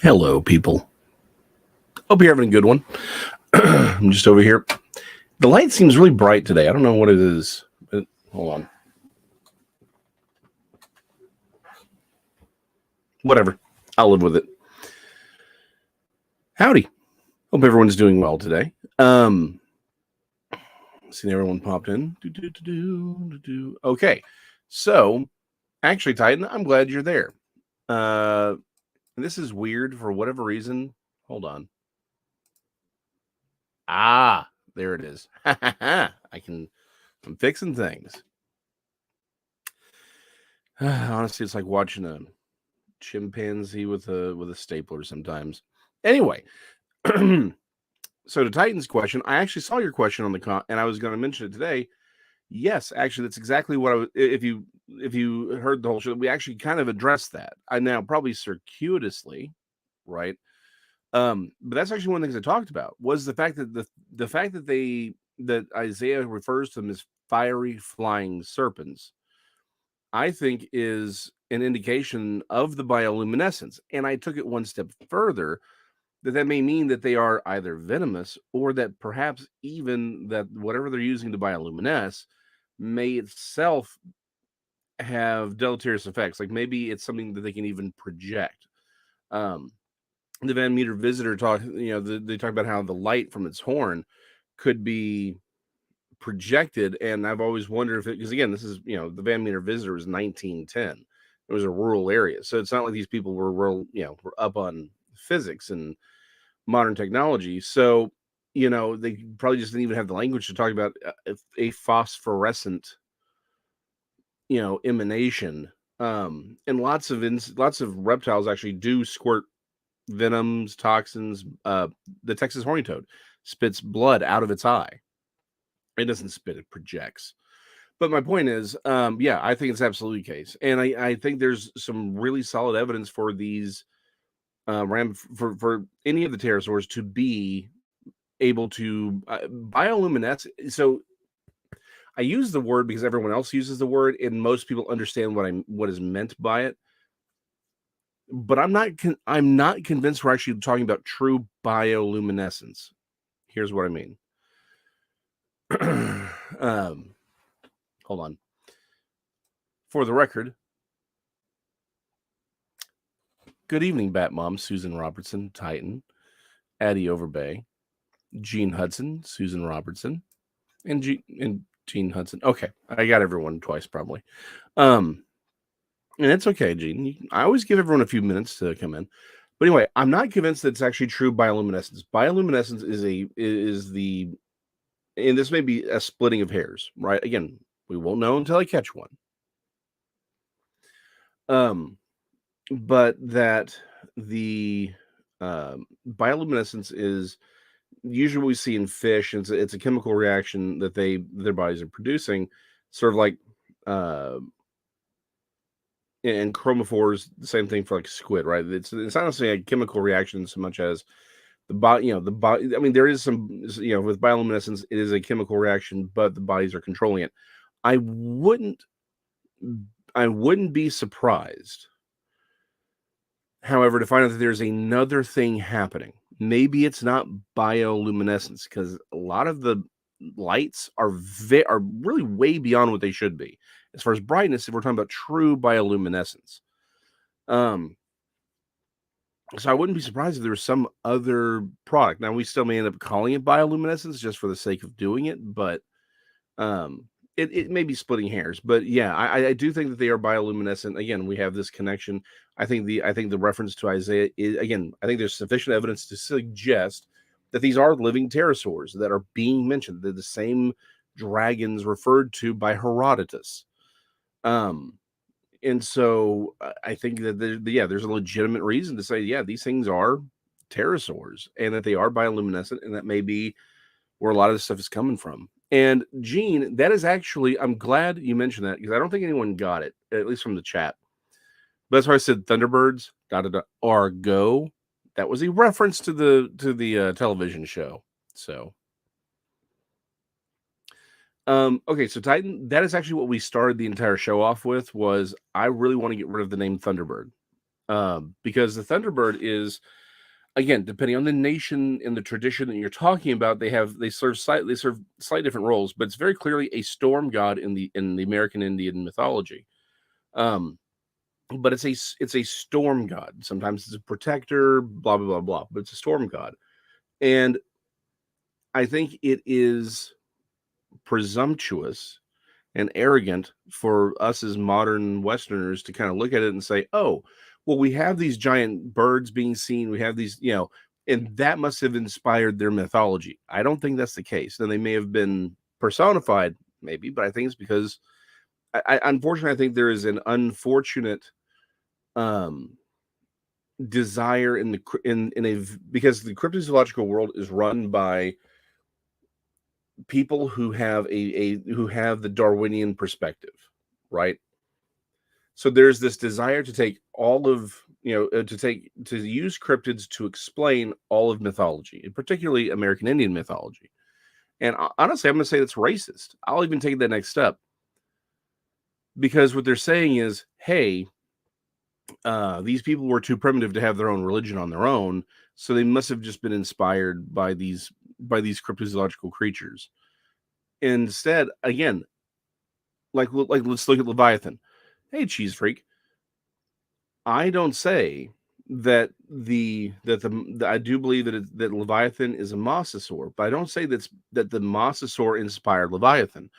Hello, people. Hope you're having a good one. I'm just over here. The light seems really bright today. I don't know what it is. But hold on. Whatever. I'll live with it. Howdy. Hope everyone's doing well today. Seeing everyone popped in. Okay. So, actually, Titan, I'm glad you're there. This is weird for whatever reason. Hold on. Ah, there it is. I'm fixing things. Honestly, it's like watching a chimpanzee with a stapler sometimes. Anyway, so to Titan's question, I actually saw your question on the and I was going to mention it today. Yes, actually, that's exactly what I was. If you heard the whole show, we actually kind of addressed that. I now probably circuitously, right? But that's actually one of the things I talked about was the fact that the fact that Isaiah refers to them as fiery flying serpents, I think is an indication of the bioluminescence. And I took it one step further that may mean that they are either venomous or that perhaps even that whatever they're using to bioluminesce may itself have deleterious effects. Like maybe it's something that they can even project. Um, the Van Meter visitor talk, they talk about how the light from its horn could be projected, and I've always wondered if it, because again, this is, the Van Meter visitor was 1910. It was a rural area, so it's not like these people were real, were up on physics and modern technology. So, they probably just didn't even have the language to talk about a phosphorescent, emanation. And lots of reptiles actually do squirt venoms, toxins. The Texas horny toad spits blood out of its eye. It doesn't spit; it projects. But my point is, yeah, I think it's absolutely the case, and I think there's some really solid evidence for these for any of the pterosaurs to be able to bioluminesce. So I use the word because everyone else uses the word, and most people understand what is meant by it. But I'm not convinced we're actually talking about true bioluminescence. Here's what I mean. Hold on. For the record, good evening, Bat Mom, Susan Robertson, Titan, Addie Overbay, Gene Hudson, Susan Robertson, and Gene Hudson. Okay, I got everyone twice probably. And it's okay, Gene. I always give everyone a few minutes to come in. But anyway, I'm not convinced that it's actually true bioluminescence. Bioluminescence is the, and this may be a splitting of hairs, right? Again, we won't know until I catch one. But that the bioluminescence is usually what we see in fish. It's a chemical reaction that their bodies are producing, sort of like and chromophores, the same thing for like squid, right? It's not necessarily a chemical reaction so much as the body, the body. I mean, there is some, with bioluminescence, it is a chemical reaction, but the bodies are controlling it. I wouldn't be surprised, however, to find out that there's another thing happening. Maybe it's not bioluminescence because a lot of the lights are really way beyond what they should be as far as brightness. If we're talking about true bioluminescence, so I wouldn't be surprised if there was some other product. Now we still may end up calling it bioluminescence just for the sake of doing it, but it may be splitting hairs. But yeah, I do think that they are bioluminescent. Again, we have this connection. I think the reference to Isaiah is, again, I think there's sufficient evidence to suggest that these are living pterosaurs that are being mentioned. They're the same dragons referred to by Herodotus. And so I think that there's a legitimate reason to say, yeah, these things are pterosaurs and that they are bioluminescent, and that may be where a lot of this stuff is coming from. And Gene, that is actually, I'm glad you mentioned that because I don't think anyone got it, at least from the chat. But that's why I said Thunderbirds, Argo. That was a reference to the television show. So, okay, so Titan, that is actually what we started the entire show off with. Was I really want to get rid of the name Thunderbird? because the Thunderbird is, again, depending on the nation and the tradition that you're talking about, they serve slightly different roles, but it's very clearly a storm god in the American Indian mythology. But it's a storm god. Sometimes it's a protector, blah blah blah blah, but it's a storm god. And I think it is presumptuous and arrogant for us as modern Westerners to kind of look at it and say, oh, well, we have these giant birds being seen. We have these, and that must have inspired their mythology. I don't think that's the case. Now, they may have been personified, maybe, but I think it's because, unfortunately, I think there is an unfortunate desire because the cryptozoological world is run by people who have who have the Darwinian perspective, right? So there's this desire to take all of, to use cryptids to explain all of mythology, and particularly American Indian mythology. And honestly, I'm going to say that's racist. I'll even take that next step, because what they're saying is, hey, these people were too primitive to have their own religion on their own, so they must have just been inspired by these cryptozoological creatures. Instead, again, like let's look at Leviathan. Hey, cheese freak. I don't say that I do believe that Leviathan is a mosasaur, but I don't say that the mosasaur inspired Leviathan.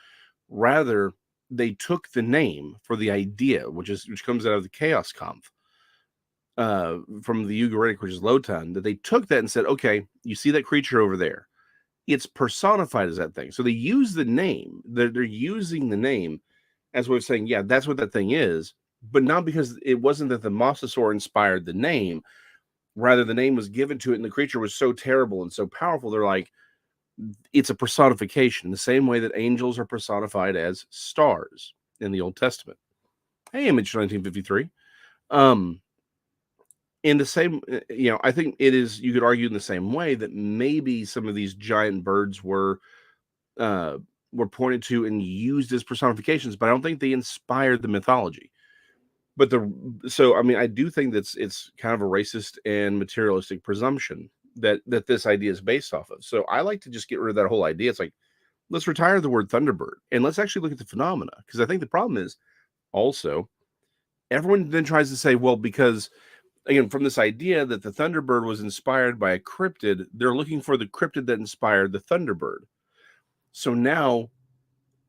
Rather, they took the name for the idea, which comes out of the Chaos Conf, from the Ugaritic, which is Lotan, that they took that and said, okay, you see that creature over there? It's personified as that thing. So they use the name. They're using the name as a way of saying, yeah, that's what that thing is, but not because it wasn't that the mosasaur inspired the name. Rather, the name was given to it, and the creature was so terrible and so powerful. They're like, it's a personification, the same way that angels are personified as stars in the Old Testament. Hey, Image 1953. In the same, I think it is. You could argue in the same way that maybe some of these giant birds were pointed to and used as personifications, but I don't think they inspired the mythology. But I do think that it's kind of a racist and materialistic presumption that this idea is based off of. So I like to just get rid of that whole idea. It's like, let's retire the word Thunderbird and let's actually look at the phenomena, because I think the problem is also everyone then tries to say, well, because again, from this idea that the Thunderbird was inspired by a cryptid, they're looking for the cryptid that inspired the Thunderbird. So now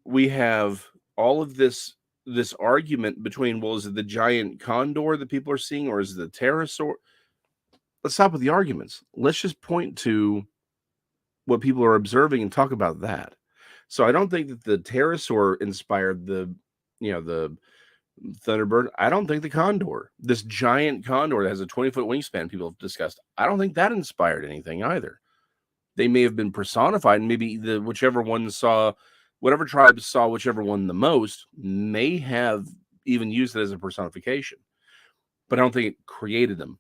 we have all of this argument between, well, is it the giant condor that people are seeing, or is it the pterosaur? Let's stop with the arguments. Let's just point to what people are observing and talk about that. So I don't think that the pterosaur inspired the Thunderbird. I don't think the condor, this giant condor that has a 20-foot wingspan people have discussed, I don't think that inspired anything either. They may have been personified, and maybe whatever tribe saw whichever one the most may have even used it as a personification. But I don't think it created them.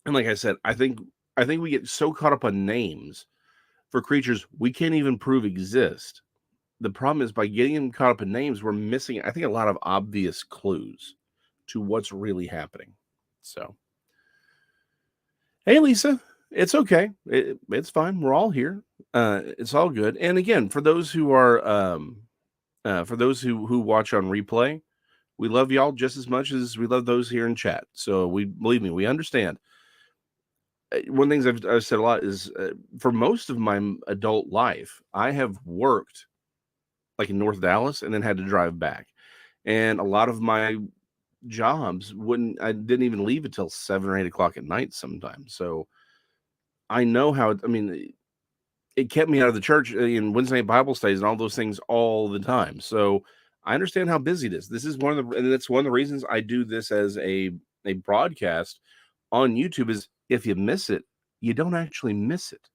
And like I said, I think we get so caught up on names for creatures we can't even prove exist. The problem is, by getting them caught up in names, we're missing, I think, a lot of obvious clues to what's really happening. So, hey, Lisa, it's okay. It's fine. We're all here. It's all good. And again, for those who are, for those who watch on replay, we love y'all just as much as we love those here in chat. So believe me, we understand. One of the things I've said a lot is, for most of my adult life, I have worked like in North Dallas and then had to drive back. And a lot of my jobs I didn't even leave until 7 or 8 o'clock at night sometimes. So I know how, it kept me out of the church in Wednesday night Bible studies and all those things all the time. So I understand how busy it is. This is and that's one of the reasons I do this as a broadcast on YouTube, is if you miss it, you don't actually miss it.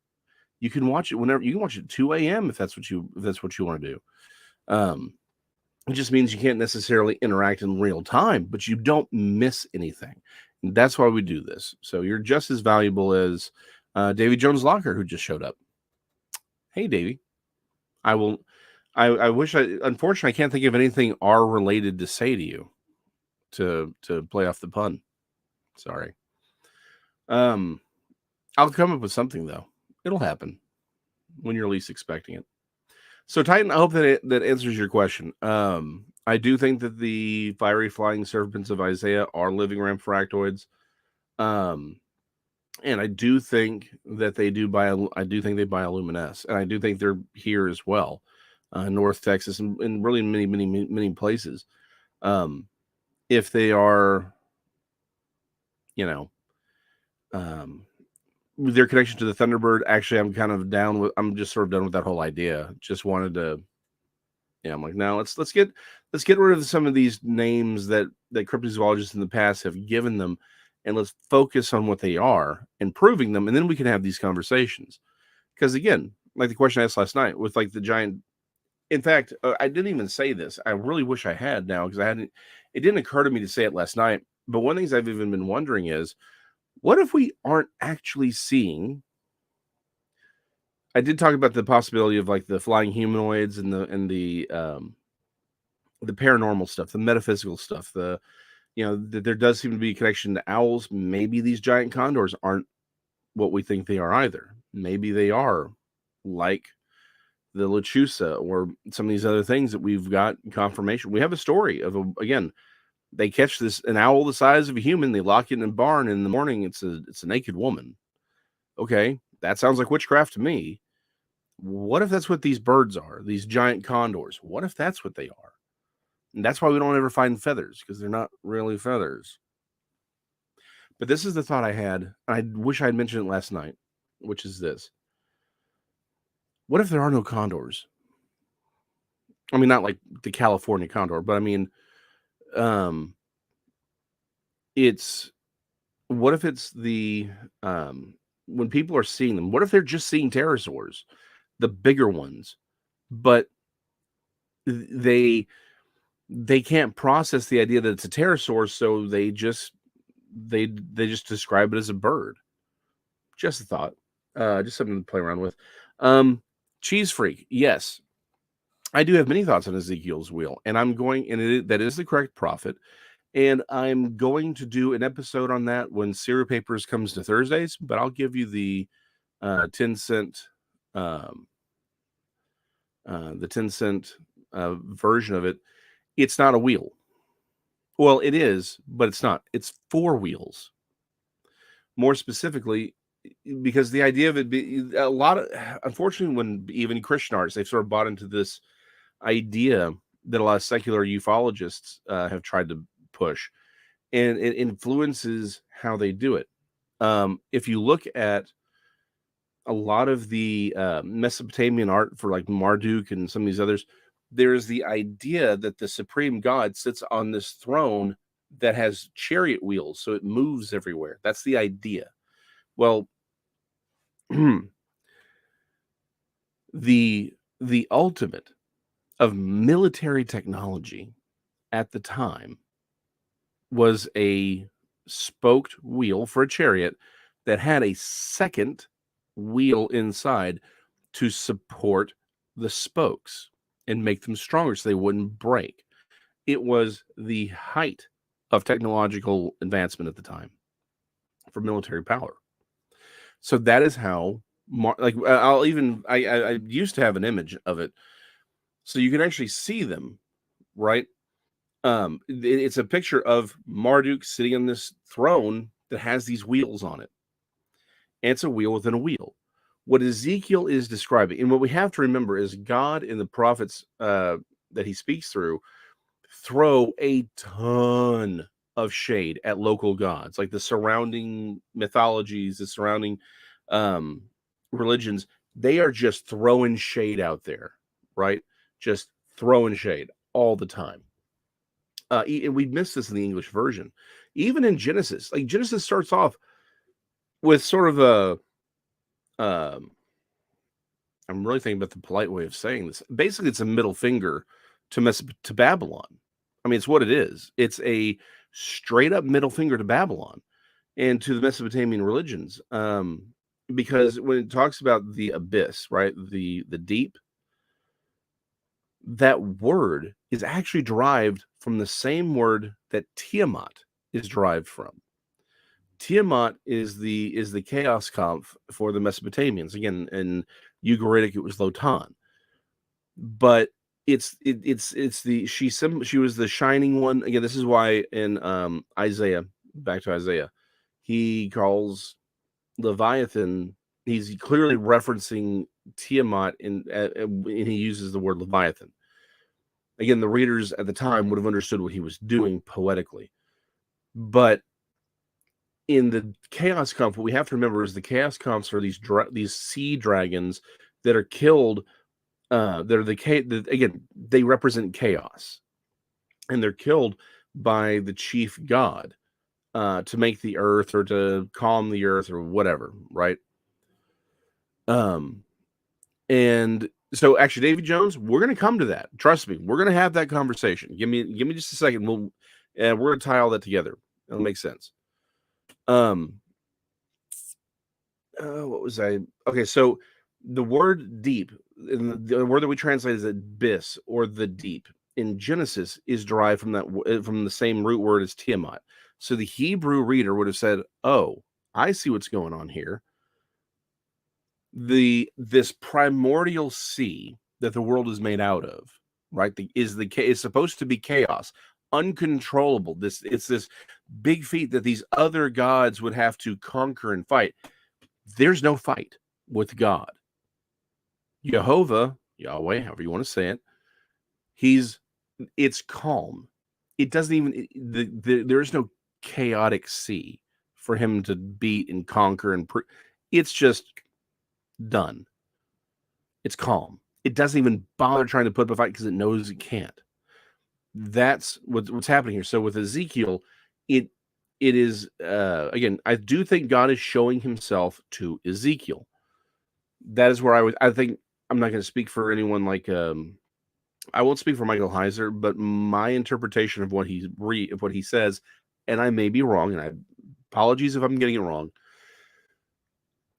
You can watch it whenever you can watch it at 2 a.m. if that's what you want to do. It just means you can't necessarily interact in real time, but you don't miss anything. And that's why we do this. So you're just as valuable as Davy Jones Locker, who just showed up. Hey, Davy. I wish unfortunately, I can't think of anything R related to say to you to play off the pun. Sorry. I'll come up with something though. It'll happen when you're least expecting it. So Titan, I hope that answers your question. I do think that the fiery flying serpents of Isaiah are living ramphoractoids. And I do think that they do bioluminesce, and I do think they're here as well, North Texas and really many places. If they are, their connection to the Thunderbird, actually, I'm just sort of done with that whole idea. Just wanted to, I'm like, no, let's get rid of some of these names that cryptozoologists in the past have given them, and let's focus on what they are and proving them, and then we can have these conversations. Because again, like the question I asked last night with like the giant. In fact, I didn't even say this. I really wish I had now because it didn't occur to me to say it last night. But one of the things I've even been wondering is, what if we aren't actually seeing? I did talk about the possibility of like the flying humanoids and the paranormal stuff, the metaphysical stuff. That there does seem to be a connection to owls. Maybe these giant condors aren't what we think they are either. Maybe they are like the Lechusa or some of these other things that we've got confirmation. We have a story of again, they catch an owl the size of a human, they lock it in a barn, and in the morning it's a naked woman. Okay, that sounds like witchcraft to me. What if that's what these birds are? These giant condors. What if that's what they are? And that's why we don't ever find feathers, because they're not really feathers. But this is the thought I had. I wish I had mentioned it last night, which is this. What if there are no condors? I mean, not like the California condor, but I mean, it's what if it's the when people are seeing them, what if they're just seeing pterosaurs, the bigger ones, but they can't process the idea that it's a pterosaur, so they just describe it as a bird. Just a thought, just something to play around with. Cheese freak, yes, I do have many thoughts on Ezekiel's wheel, and that is the correct prophet. And I'm going to do an episode on that when Sirupapers comes to Thursdays, but I'll give you the 10-cent version of it. It's not a wheel. Well, it is, but it's not. It's 4 wheels. More specifically, because the idea of it be a lot of, unfortunately, when even Christian artists, they've sort of bought into this idea that a lot of secular ufologists have tried to push, and it influences how they do it. If you look at a lot of the Mesopotamian art for like Marduk and some of these others, there's the idea that the supreme god sits on this throne that has chariot wheels, so it moves everywhere. That's the idea. Well, the ultimate of military technology at the time was a spoked wheel for a chariot that had a second wheel inside to support the spokes and make them stronger so they wouldn't break. It was the height of technological advancement at the time for military power. So that is how, I used to have an image of it, so you can actually see them, right? It's a picture of Marduk sitting on this throne that has these wheels on it. And it's a wheel within a wheel. What Ezekiel is describing, and what we have to remember is God and the prophets that he speaks through throw a ton of shade at local gods, like the surrounding mythologies, the surrounding religions. They are just throwing shade out there, right? Just throwing shade all the time. And we missed this in the English version. Even in Genesis, like Genesis starts off with sort of a, I'm really thinking about the polite way of saying this. Basically, it's a middle finger to Babylon. I mean, it's what it is. It's a straight up middle finger to Babylon and to the Mesopotamian religions. Because when it talks about the abyss, right, the deep, that word is actually derived from the same word that Tiamat is derived from. Tiamat is the chaos Kampf for the Mesopotamians. Again, in Ugaritic it was Lotan, but it's the she was the shining one. Again, this is why in Isaiah, back to Isaiah, he calls Leviathan. He's clearly referencing Tiamat, and he uses the word Leviathan. Again, the readers at the time would have understood what he was doing poetically, but in the Chaos Comps, what we have to remember is the Chaos Comps are these sea dragons that are killed. They're again, they represent chaos, and they're killed by the chief god to make the earth or to calm the earth or whatever, right? And so actually, Davy Jones, we're going to come to that. Trust me, we're going to have that conversation. Give me just a second. We're going to tie all that together. It'll make sense. What was I? Okay, so the word deep, the word that we translate as abyss or the deep in Genesis is derived from the same root word as Tiamat. So the Hebrew reader would have said, "Oh, I see what's going on here. This primordial sea that the world is made out of, right? Is supposed to be chaos, uncontrollable. It's this big feat that these other gods would have to conquer and fight. There's no fight with God. Jehovah, Yahweh, however you want to say it, it's calm. It doesn't even there is no chaotic sea for him to beat and conquer it's just done. It's calm. It doesn't even bother trying to put up a fight because it knows it can't. That's what's happening here. So with Ezekiel, it is again, I do think God is showing himself to Ezekiel. That is where I think I'm not going to speak for anyone like I won't speak for Michael Heiser, but my interpretation of what he says, and I may be wrong, and I apologies if I'm getting it wrong,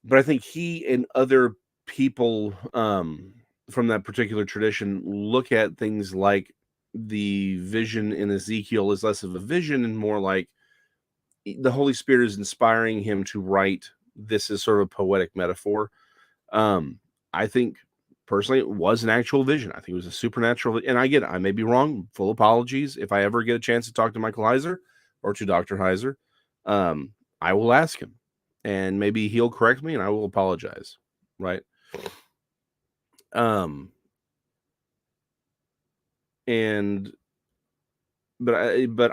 but I think he and other people from that particular tradition look at things like the vision in Ezekiel is less of a vision and more like the Holy Spirit is inspiring him to write this as sort of a poetic metaphor. I think personally it was an actual vision. I think it was a supernatural, and I may be wrong. Full apologies if I ever get a chance to talk to Michael Heiser or to Dr. Heiser. I will ask him, and maybe he'll correct me, and I will apologize. Right. But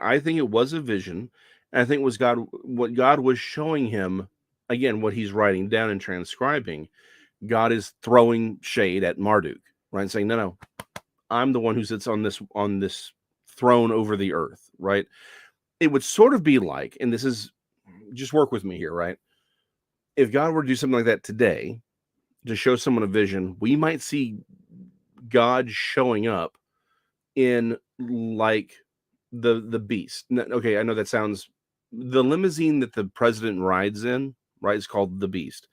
I think it was a vision. And I think it was what God was showing him, again, what he's writing down and transcribing. God is throwing shade at Marduk, right? Saying, no, I'm the one who sits on this throne over the earth, right? It would sort of be like, and this is, just work with me here, right? If God were to do something like that today, to show someone a vision, we might see God showing up in like the beast. Okay, I know that sounds, the limousine that the president rides in, right, is called the Beast.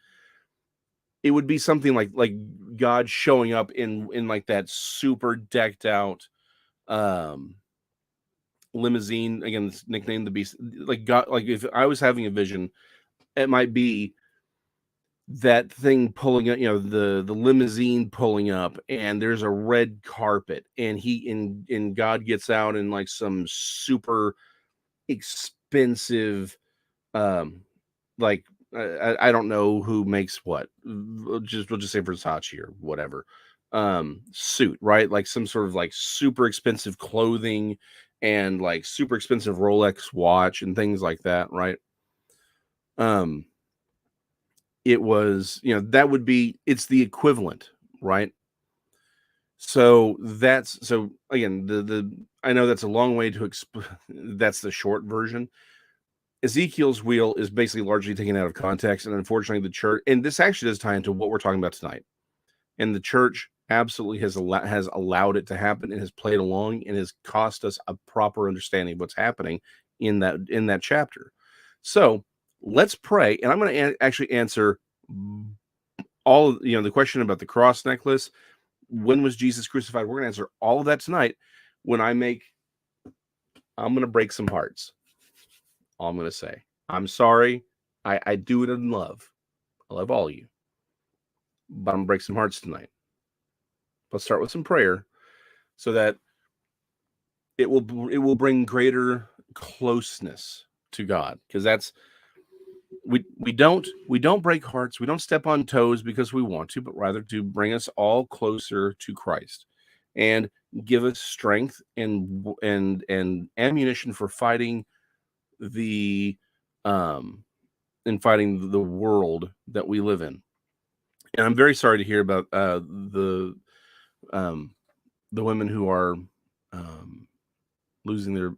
It would be something like God showing up in like that super decked out limousine. Again, it's nicknamed the Beast. Like God, like if I was having a vision, it might be that thing pulling up, the limousine pulling up, and there's a red carpet, and God gets out in like some super expensive, like I don't know who makes what. We'll just say Versace or whatever, suit, right? Like some sort of like super expensive clothing and like super expensive Rolex watch and things like that, right? It was, that would be, it's the equivalent, right? So again, I know that's a long way to explain. That's the short version. Ezekiel's wheel is basically largely taken out of context, and unfortunately the church, and this actually does tie into what we're talking about tonight, and the church absolutely has allowed it to happen and has played along and has cost us a proper understanding of what's happening in that chapter. So let's pray, and I'm going to actually answer all of, the question about the cross necklace. When was Jesus crucified? We're going to answer all of that tonight when I'm going to break some hearts. All I'm going to say. I'm sorry. I do it in love. I love all of you. But I'm going to break some hearts tonight. Let's start with some prayer so that it will bring greater closeness to God, because that's we don't break hearts, we don't step on toes because we want to, but rather to bring us all closer to Christ and give us strength and ammunition for fighting the fighting the world that we live in. And I'm very sorry to hear about the women who are losing their.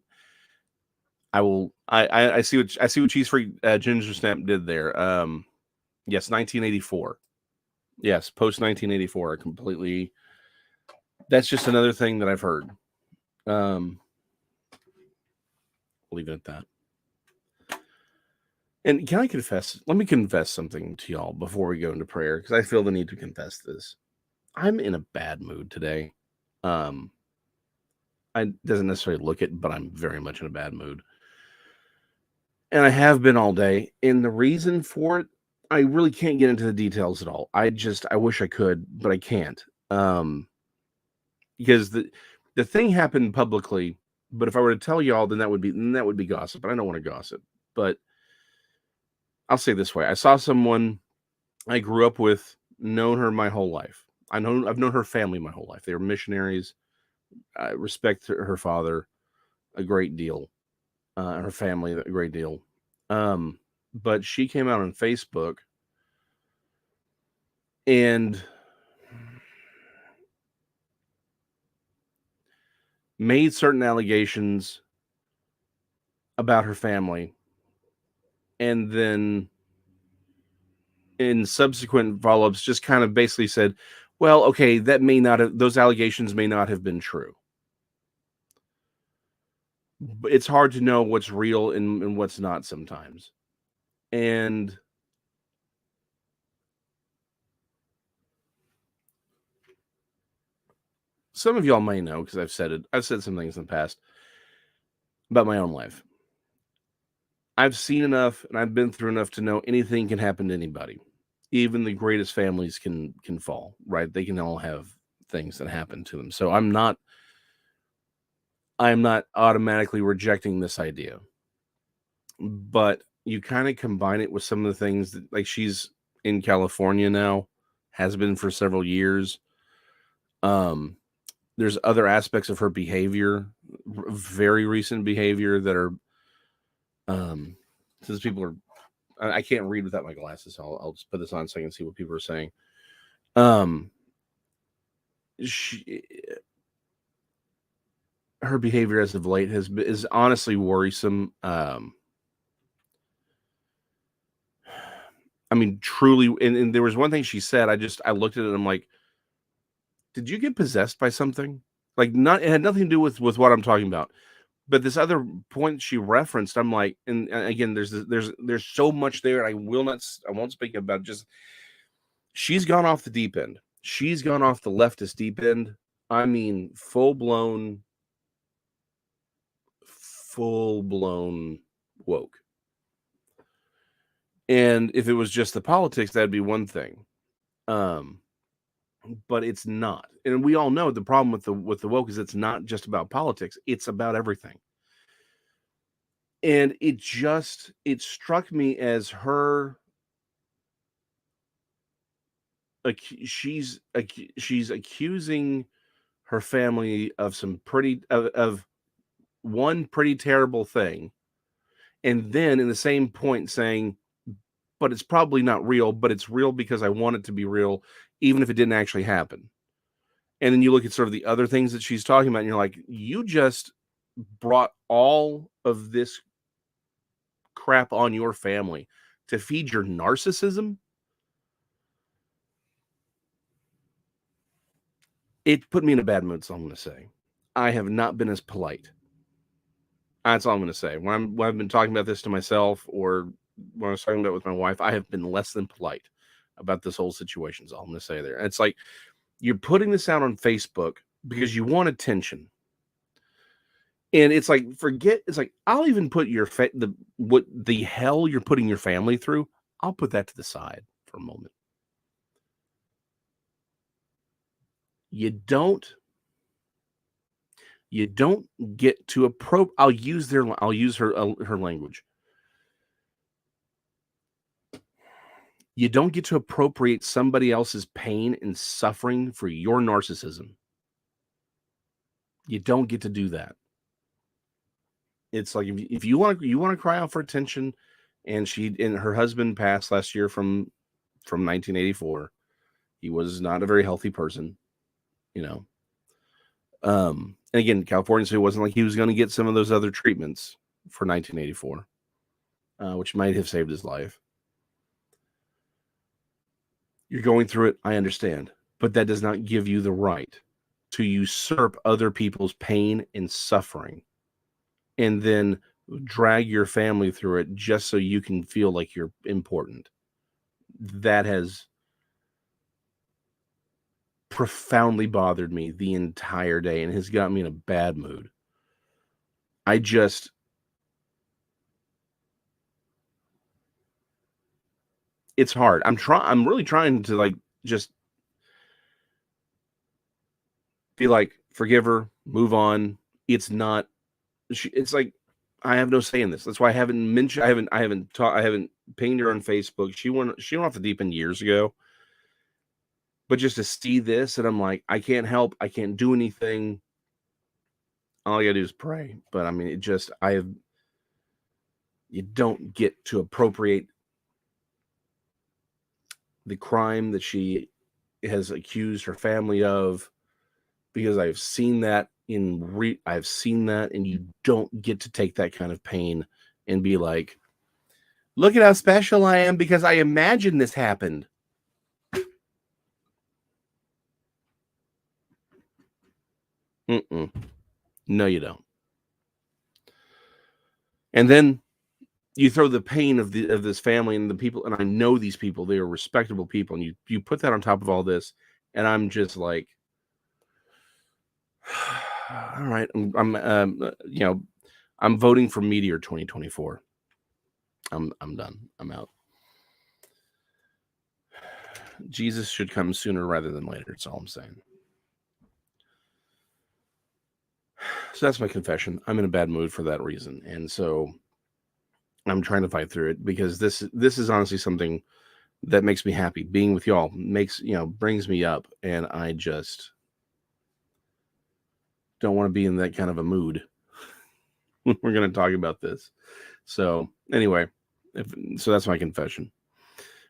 I see what Cheese Freak Ginger Snap did there. Yes, 1984. Yes, post 1984. Completely. That's just another thing that I've heard. I'll leave it at that. And can I confess? Let me confess something to y'all before we go into prayer, because I feel the need to confess this. I'm in a bad mood today. I doesn't necessarily look it, but I'm very much in a bad mood. And I have been all day. And the reason for it, I really can't get into the details at all. I wish I could, but I can't. Because the thing happened publicly, but if I were to tell y'all, then that would be gossip. And I don't want to gossip. But I'll say this way. I saw someone I grew up with, known her my whole life. I've known her family my whole life. They were missionaries. I respect her father a great deal. Her family a great deal. But she came out on Facebook and made certain allegations about her family, and then in subsequent follow-ups just kind of basically said, well, okay, those allegations may not have been true. But it's hard to know what's real and what's not sometimes. And some of y'all may know, because I've said some things in the past about my own life. I've seen enough and I've been through enough to know anything can happen to anybody. Even the greatest families can fall, right? They can all have things that happen to them. So I'm not automatically rejecting this idea. But you kind of combine it with some of the things that, like, she's in California now, has been for several years. There's other aspects of her behavior, very recent behavior, that are since people are, I can't read without my glasses, so I'll just put this on so I can see what people are saying. Her behavior as of late is honestly worrisome. I mean, truly, and there was one thing she said. I looked at it and I'm like, did you get possessed by something? Like, it had nothing to do with what I'm talking about. But this other point she referenced, I'm like, and again, there's so much there. I won't speak about. Just, she's gone off the deep end. She's gone off the leftist deep end. I mean, full blown woke. And if it was just the politics, that'd be one thing. But it's not. And we all know the problem with the woke is it's not just about politics. It's about everything. And it struck me as her. She's accusing her family of some of one pretty terrible thing, and then in the same point saying, but it's probably not real, but it's real because I want it to be real, even if it didn't actually happen. And then you look at sort of the other things that she's talking about, and you're like, you just brought all of this crap on your family to feed your narcissism. It put me in a bad mood, so I'm going to say. I have not been as polite. That's all I'm going to say. When I've been talking about this to myself, or when I was talking about it with my wife, I have been less than polite about this whole situation. Is all I'm going to say there. And it's like, you're putting this out on Facebook because you want attention. And it's like, it's like, I'll even put what the hell you're putting your family through, I'll put that to the side for a moment. You don't get to I'll use her language. You don't get to appropriate somebody else's pain and suffering for your narcissism. You don't get to do that. It's like, if you want to cry out for attention, and her husband passed last year from 1984. He was not a very healthy person, you know. And again, California, so it wasn't like he was going to get some of those other treatments for 1984, which might have saved his life. You're going through it, I understand, but that does not give you the right to usurp other people's pain and suffering and then drag your family through it just so you can feel like you're important. That has profoundly bothered me the entire day and has got me in a bad mood. It's hard. I'm really trying to, like, just be like, forgive her, move on. It's not, it's like, I have no say in this. That's why I haven't pinged her on Facebook. She went off the deep end years ago. But just to see this, and I'm like, I can't help. I can't do anything. All I gotta do is pray. But I mean, you don't get to appropriate the crime that she has accused her family of, because I've seen that and you don't get to take that kind of pain and be like, look at how special I am because I imagined this happened. No, you don't. And then you throw the pain of this family and the people, and I know these people, they are respectable people, and you put that on top of all this, and I'm just like, all right, I'm voting for Meteor 2024. I'm done. I'm out. Jesus should come sooner rather than later. That's all I'm saying. So that's my confession. I'm in a bad mood for that reason, and so I'm trying to fight through it, because this is honestly something that makes me happy. Being with y'all brings me up, and I just don't want to be in that kind of a mood when we're going to talk about this. So anyway, so that's my confession.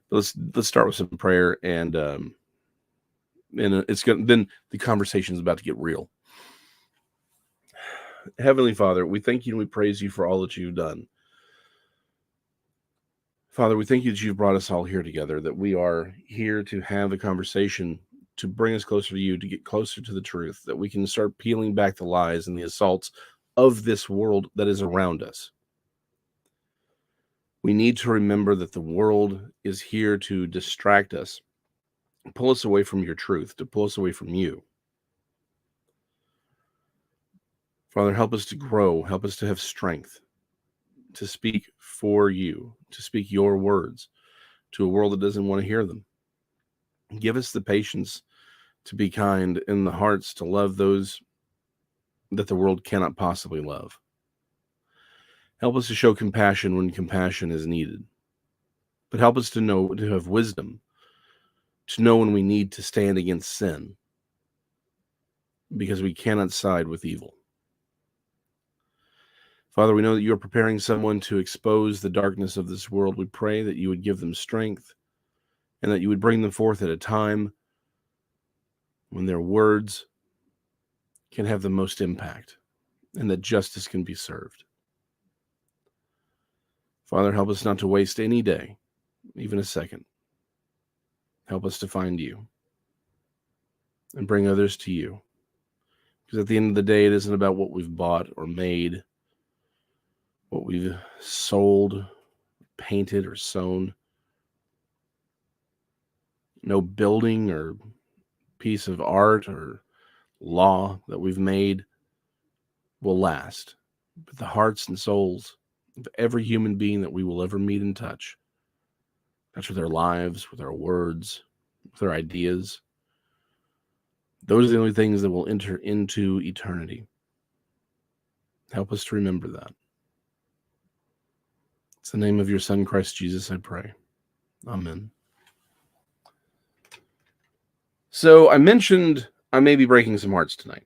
But let's start with some prayer, and then the conversation is about to get real. Heavenly Father, we thank you and we praise you for all that you've done. Father, we thank you that you've brought us all here together, that we are here to have a conversation to bring us closer to you, to get closer to the truth, that we can start peeling back the lies and the assaults of this world that is around us. We need to remember that the world is here to distract us, pull us away from your truth, to pull us away from you. Father, help us to grow, help us to have strength, to speak for you, to speak your words to a world that doesn't want to hear them. Give us the patience to be kind, and the hearts to love those that the world cannot possibly love. Help us to show compassion when compassion is needed. But help us to have wisdom, to know when we need to stand against sin, because we cannot side with evil. Father, we know that you are preparing someone to expose the darkness of this world. We pray that you would give them strength, and that you would bring them forth at a time when their words can have the most impact, and that justice can be served. Father, help us not to waste any day, even a second. Help us to find you and bring others to you. Because at the end of the day, it isn't about what we've bought or made, what we've sold, painted, or sewn. No building or piece of art or law that we've made will last, but the hearts and souls of every human being that we will ever meet and touch with their lives, with our words, with our ideas. Those are the only things that will enter into eternity. Help us to remember that. It's the name of your Son, Christ Jesus, I pray. Amen. So I mentioned I may be breaking some hearts tonight.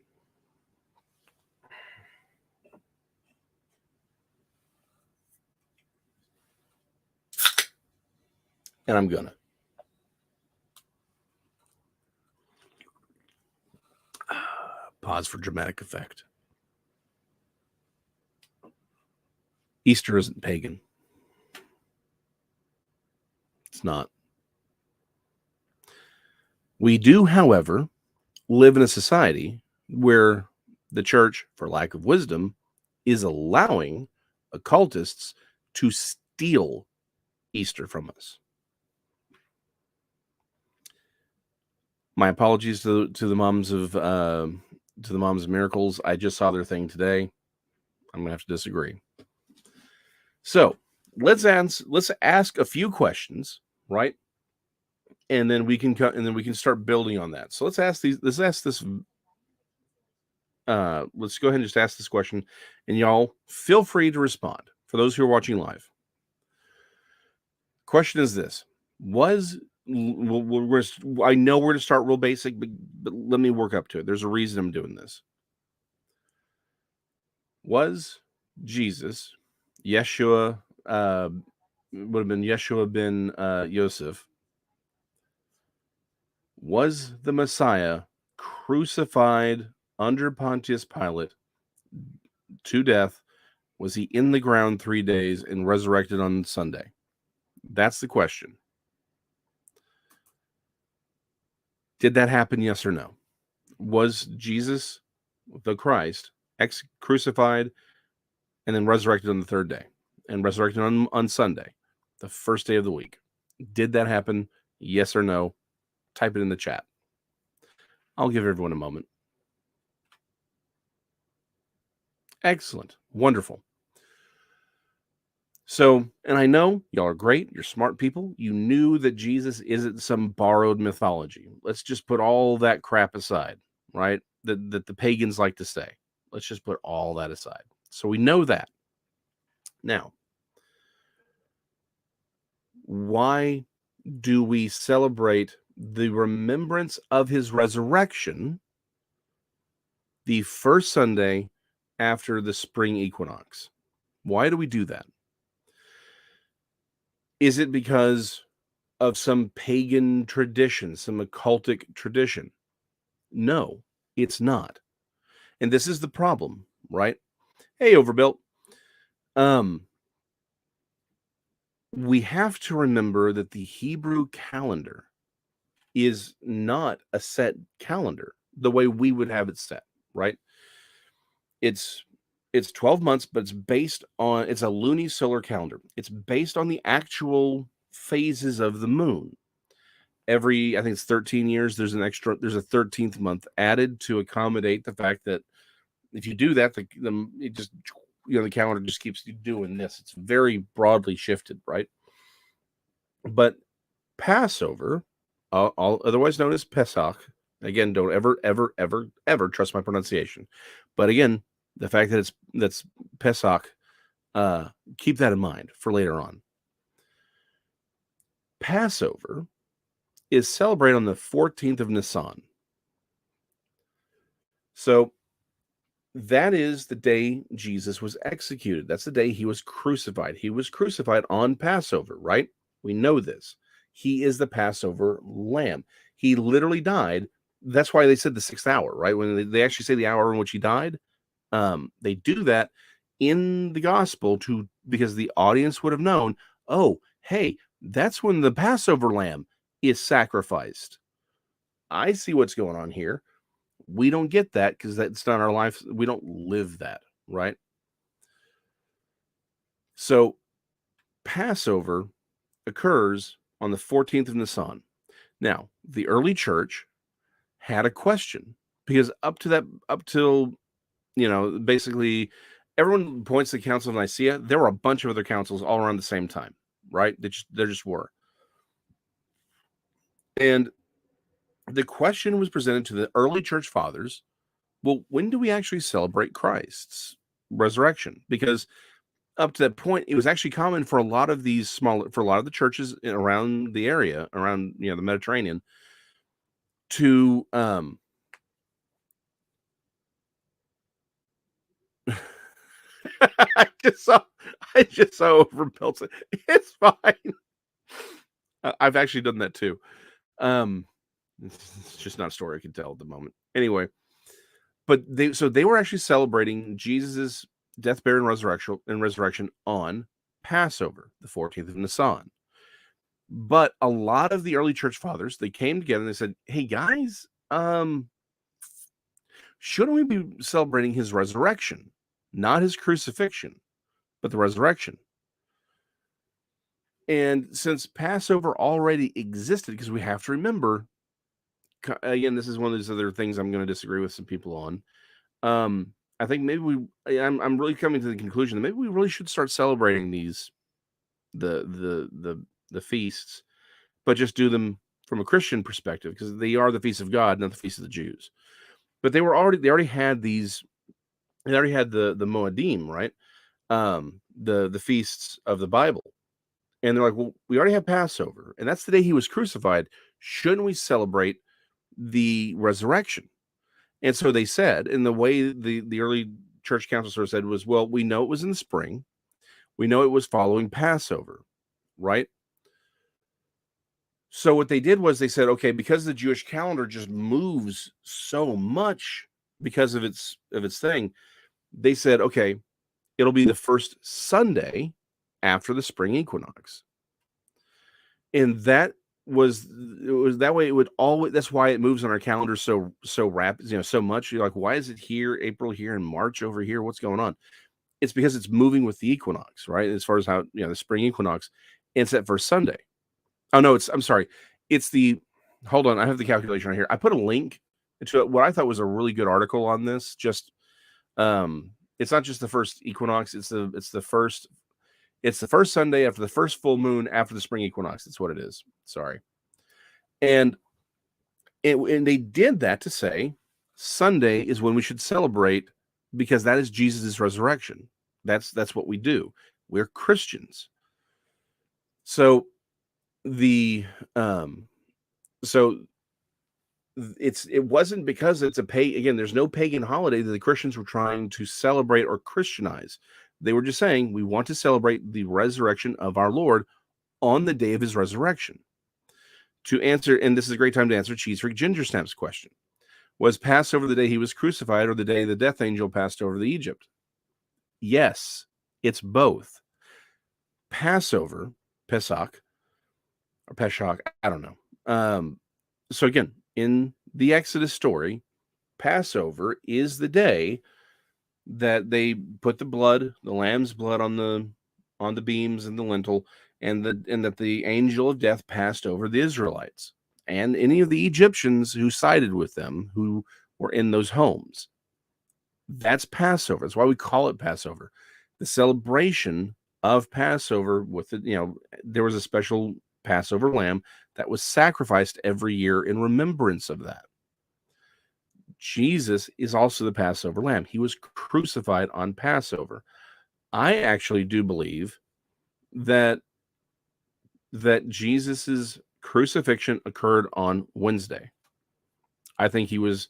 And I'm gonna. Pause for dramatic effect. Easter isn't pagan. It's not. We do, however, live in a society where the church, for lack of wisdom, is allowing occultists to steal Easter from us. My apologies to the moms of miracles. I just saw their thing today. I'm gonna have to disagree. So let's ask a few questions, right? And then we can start building on that. So let's go ahead and just ask this question, and y'all feel free to respond for those who are watching live. Question is this: I know we're going to start real basic, but let me work up to it. There's a reason I'm doing this. Was Jesus, Yeshua, would have been Yeshua ben Yosef, was the Messiah crucified under Pontius Pilate to death? Was he in the ground 3 days and resurrected on Sunday? That's the question. Did that happen, yes or no? Was Jesus, the Christ, crucified and then resurrected on the third day and resurrected on Sunday, the first day of the week? Did that happen, yes or no? Type it in the chat. I'll give everyone a moment. Excellent. Wonderful. So, and I know y'all are great. You're smart people. You knew that Jesus isn't some borrowed mythology. Let's just put all that crap aside, right? That the pagans like to say. Let's just put all that aside. So we know that. Now, why do we celebrate the remembrance of his resurrection the first Sunday after the spring equinox? Why do we do that? Is it because of some pagan tradition, some occultic tradition? No, it's not. And this is the problem, right? Hey, Overbuilt. We have to remember that the Hebrew calendar is not a set calendar the way we would have it set, right? It's 12 months, but it's a lunisolar calendar. It's based on the actual phases of the moon. I think it's 13 years, there's a 13th month added to accommodate the fact that if you do that, the calendar just keeps doing this. It's very broadly shifted, right? But Passover, otherwise known as Pesach, again, don't ever trust my pronunciation. But again, the fact that that's Pesach, keep that in mind for later on. Passover is celebrated on the 14th of Nisan. So that is the day Jesus was executed. That's the day he was crucified. He was crucified on Passover, right? We know this. He is the Passover lamb. He literally died. That's why they said the 6th hour, right? When they actually say the hour in which he died, they do that in the gospel because the audience would have known, oh, hey, that's when the Passover lamb is sacrificed. I see what's going on here. We don't get that because that's not our life. We don't live that, right? So Passover occurs on the 14th of Nisan. Now, the early church had a question because up till basically everyone points to the Council of Nicaea. There were a bunch of other councils all around the same time, right? There just were. And the question was presented to the early church fathers. Well, when do we actually celebrate Christ's resurrection? Because up to that point, it was actually common for a lot of the churches around the area, around the Mediterranean, to I just saw overbuilt it. It's fine. I've actually done that too. It's just not a story I can tell at the moment. Anyway, but they were actually celebrating Jesus's death, burial, and resurrection on Passover, the 14th of Nisan. But a lot of the early church fathers, they came together and they said, "Hey guys, shouldn't we be celebrating his resurrection, not his crucifixion, but the resurrection?" And since Passover already existed, because we have to remember, again, this is one of those other things I'm going to disagree with some people on. I think maybe I'm really coming to the conclusion that maybe we really should start celebrating the feasts, but just do them from a Christian perspective, because they are the feasts of God, not the feasts of the Jews. But they already had these. They already had the Moedim, right? The feasts of the Bible. And they're like, well, we already have Passover, and that's the day he was crucified. Shouldn't we celebrate the resurrection? And so they said, and the way the early church council sort of said was, well, we know it was in the spring. We know it was following Passover, right? So what they did was they said, okay, because the Jewish calendar just moves so much because of its thing, they said, okay, it'll be the first Sunday after the spring equinox. And it was that way. It would always, that's why it moves on our calendar so rapid, so much. You're like, why is it here, April here, and March over here? What's going on? It's because it's moving with the equinox, right? As far as how, the spring equinox, it's that first Sunday. Oh no, I'm sorry. It's hold on, I have the calculation right here. I put a link to what I thought was a really good article on this. Just it's not just the first equinox, it's the first Sunday after the first full moon after the spring equinox. That's what it is. Sorry. And they did that to say Sunday is when we should celebrate, because that is Jesus's resurrection. That's what we do. We're Christians. So it wasn't because it's again, there's no pagan holiday that the Christians were trying to celebrate or Christianize. They were just saying, we want to celebrate the resurrection of our Lord on the day of his resurrection. To answer, and this is a great time to answer Cheese Freak Ginger Snaps question: was Passover the day he was crucified, or the day the death angel passed over the Egypt? Yes, it's both. Passover, Pesach, or Peshach, I don't know. So again, in the Exodus story, Passover is the day that they put the lamb's blood on the beams and the lintel, and that the angel of death passed over the Israelites and any of the Egyptians who sided with them, who were in those homes. That's Passover. That's why we call it Passover. The celebration of Passover there was a special Passover lamb that was sacrificed every year in remembrance of that. Jesus is also the Passover lamb. He was crucified on Passover. I actually do believe that Jesus's crucifixion occurred on Wednesday. I think he was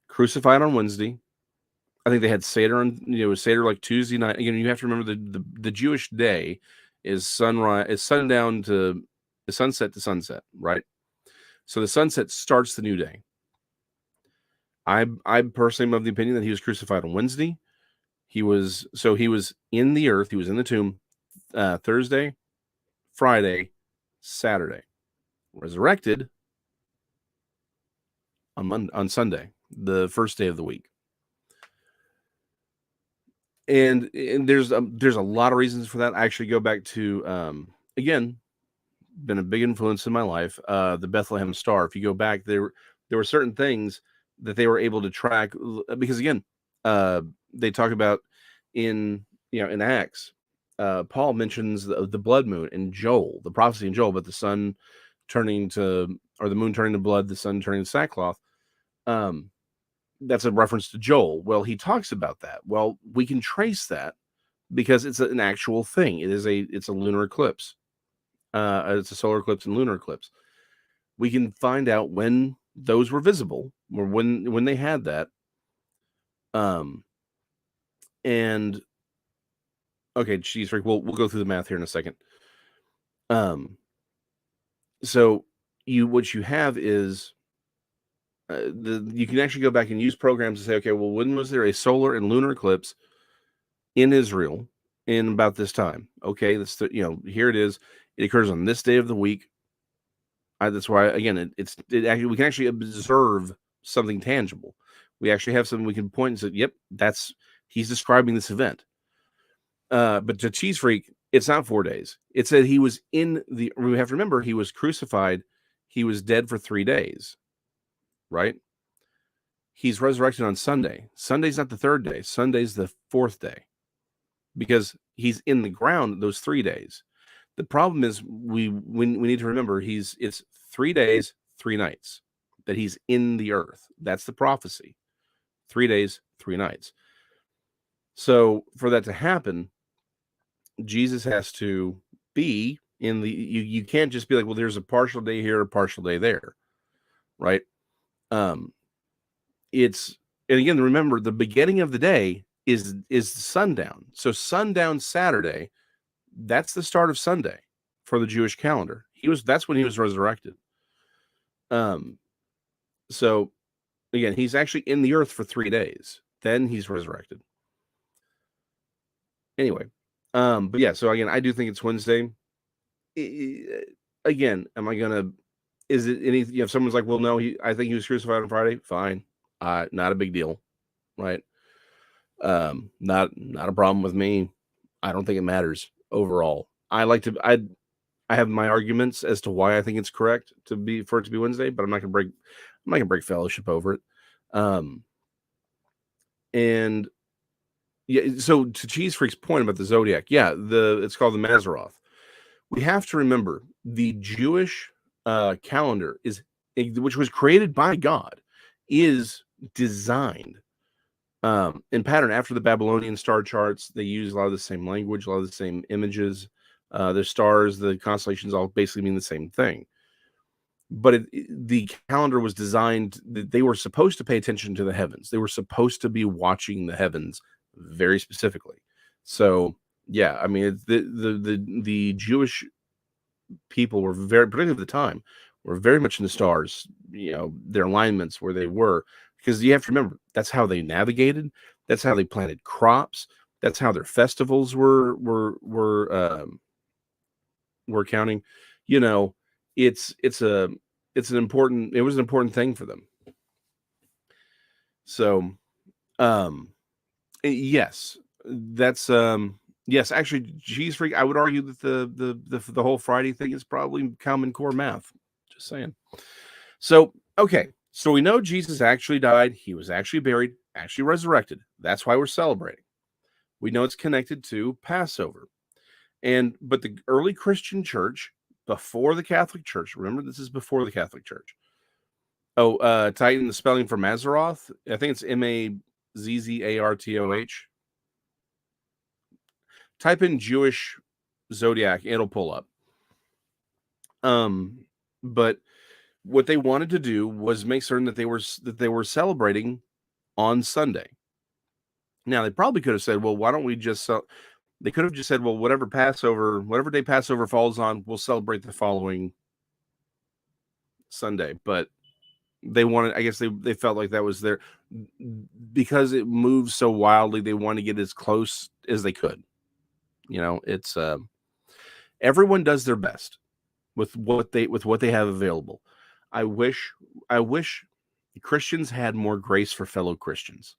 crucified on Wednesday. I think they had Seder on, Seder like Tuesday night. Again, you have to remember the Jewish day is sundown to sunset to sunset, right? So the sunset starts the new day. I personally am of the opinion that he was crucified on Wednesday. He was in the earth. He was in the tomb Thursday, Friday, Saturday. Resurrected on Sunday, the first day of the week. And there's a lot of reasons for that. I actually go back to again, been a big influence in my life, the Bethlehem Star. If you go back, there were certain things that they were able to track, because again, they talk about in Acts. Paul mentions the blood moon in Joel, the prophecy in Joel, but the sun turning to, or the moon turning to blood, the sun turning to sackcloth. That's a reference to Joel. Well, he talks about that. Well, we can trace that because it's an actual thing. It's a lunar eclipse. It's a solar eclipse and lunar eclipse. We can find out when those were visible, or when they had that. And okay, geez, Rick, we'll go through the math here in a second. So what you have is you can actually go back and use programs to say, okay, well, when was there a solar and lunar eclipse in Israel in about this time? Okay, that's here it is. It occurs on this day of the week. That's why, again, we can actually observe something tangible. We actually have something we can point and say, yep, he's describing this event. But to Cheese Freak, it's not 4 days. It said we have to remember, he was crucified. He was dead for 3 days, right? He's resurrected on Sunday. Sunday's not the 3rd day. Sunday's the 4th day, because he's in the ground those 3 days. The problem is we need to remember it's 3 days, 3 nights that he's in the earth. That's the prophecy. 3 days, 3 nights. So for that to happen, Jesus has to be in the, you can't just be like, well, there's a partial day here, a partial day there, right? And again, remember, the beginning of the day is sundown. So sundown Saturday, that's the start of Sunday for the Jewish calendar. That's when he was resurrected. So again, he's actually in the earth for 3 days. Then he's resurrected. Anyway, but yeah, so again, I do think it's Wednesday. Again, is it anything? If someone's like, well, no, I think he was crucified on Friday. Fine. Not a big deal. Right. Not a problem with me. I don't think it matters overall. I have my arguments as to why I think it's correct for it to be Wednesday, but I'm not gonna break fellowship over it. And yeah, so to Cheese Freak's point about the zodiac, yeah, it's called the Mazzaroth. We have to remember the Jewish calendar which was created by God, is designed in pattern after the Babylonian star charts. They use a lot of the same language, a lot of the same images. The stars, the constellations all basically mean the same thing. But the calendar was designed, they were supposed to pay attention to the heavens. They were supposed to be watching the heavens very specifically. So yeah, I mean, the Jewish people were particularly at the time, were very much in the stars, their alignments where they were, because you have to remember, that's how they navigated. That's how they planted crops. That's how their festivals were counting. It was an important thing for them. So, yes, that's yes, actually, Cheese Freak, I would argue that the whole Friday thing is probably Common Core math. Just saying. So, okay, so we know Jesus actually died. He was actually buried, actually resurrected. That's why we're celebrating. We know it's connected to Passover. But the early Christian church, before the Catholic Church, remember, this is before the Catholic Church. Titan, the spelling for Mazzaroth, I think it's Mazzartoh. Type in Jewish zodiac, it'll pull up. But what they wanted to do was make certain that they were celebrating on Sunday. Now, they probably could have said, well, why don't we just they could have just said, well, whatever day Passover falls on, we'll celebrate the following Sunday. But they wanted, I guess they felt like that was because it moves so wildly, they want to get as close as they could. It's everyone does their best with what they have available. I wish Christians had more grace for fellow Christians,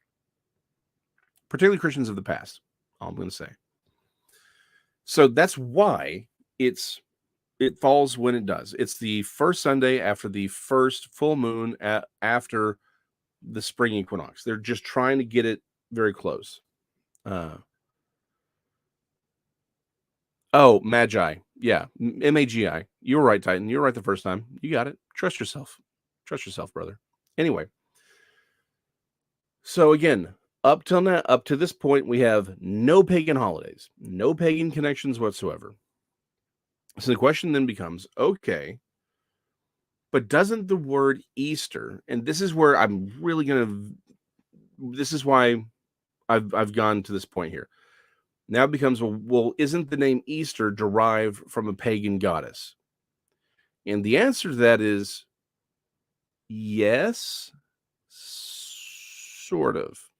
particularly Christians of the past. All I'm going to say. So that's why it falls when it does. It's the first Sunday after the first full moon after the spring equinox. They're just trying to get it very close. Oh, Magi. Yeah, Magi. You were right, Titan. You were right the first time. You got it. Trust yourself. Trust yourself, brother. Anyway, so again, up till now, up to this point, we have no pagan holidays, no pagan connections whatsoever. So the question then becomes, okay, but doesn't the word Easter, and this is where I'm really this is why I've gone to this point here. Now it becomes, well, isn't the name Easter derived from a pagan goddess? And the answer to that is yes, sort of.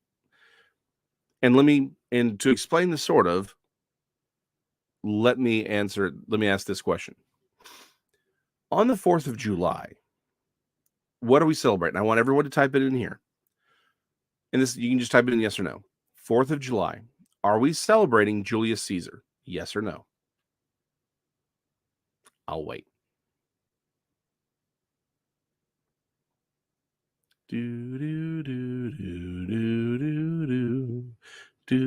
And to explain the sort of, let me ask this question. On the 4th of July, what are we celebrating? I want everyone to type it in here. And this, you can just type it in yes or no. 4th of July. Are we celebrating Julius Caesar? Yes or no? I'll wait. Do do do do do do do do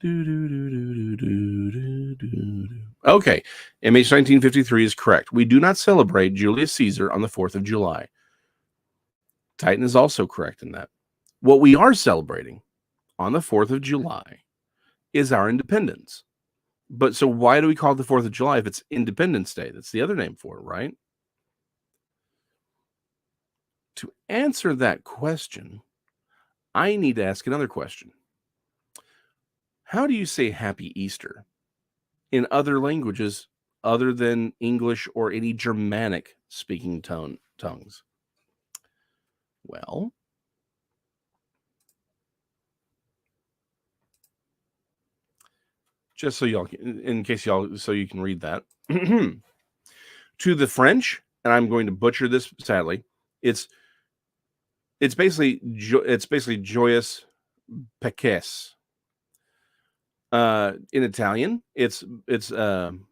do do do do. Okay, MH 1953 is correct. We do not celebrate Julius Caesar on the 4th of July. Titan is also correct in that. What we are celebrating on the 4th of July is our independence. But so why do we call it the 4th of July if it's Independence Day? That's the other name for it, right? To answer that question, I need to ask another question. How do you say Happy Easter in other languages other than English or any Germanic speaking tongues? Well, just so y'all, in case y'all, so you can read that. To the French, and I'm going to butcher this sadly, it's basically joyous Peques. In Italian, it's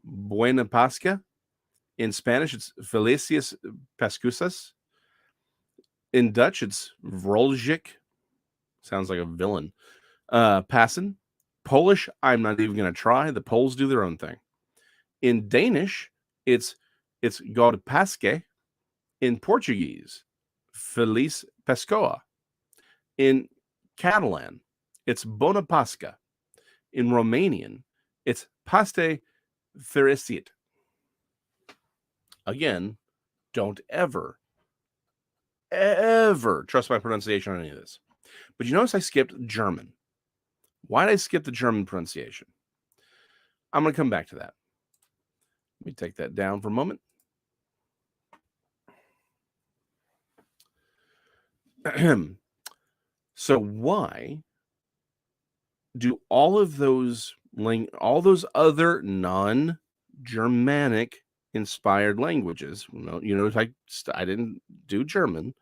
Buena Pascha. In Spanish, it's Felicias Pascusas. In Dutch, it's Vrolijk. Sounds like a villain. Passen. Polish, I'm not even going to try. The Poles do their own thing. In Danish, it's God Paske. In Portuguese, Feliz Pascoa. In Catalan, it's Bona Pasca. In Romanian, it's Paste Fericit. Again, don't ever trust my pronunciation on any of this. But you notice I skipped German. Why did I skip the German pronunciation? I'm going to come back to that. Let me take that down for a moment. So why do all those other non-Germanic inspired languages, I didn't do German,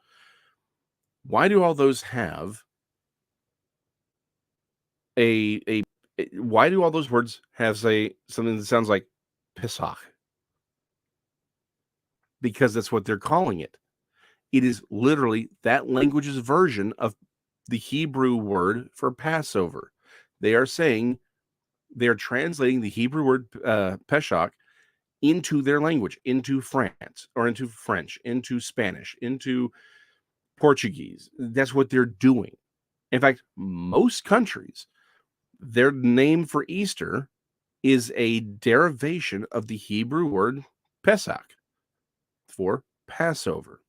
why do all those have why do all those words have something that sounds like Pesach? Because that's what they're calling it. It is literally that language's version of the Hebrew word for Passover. They are translating the Hebrew word Pesach into their language, into France, or into French, into Spanish, into Portuguese. That's what they're doing. In fact, most countries, their name for Easter is a derivation of the Hebrew word Pesach for Passover.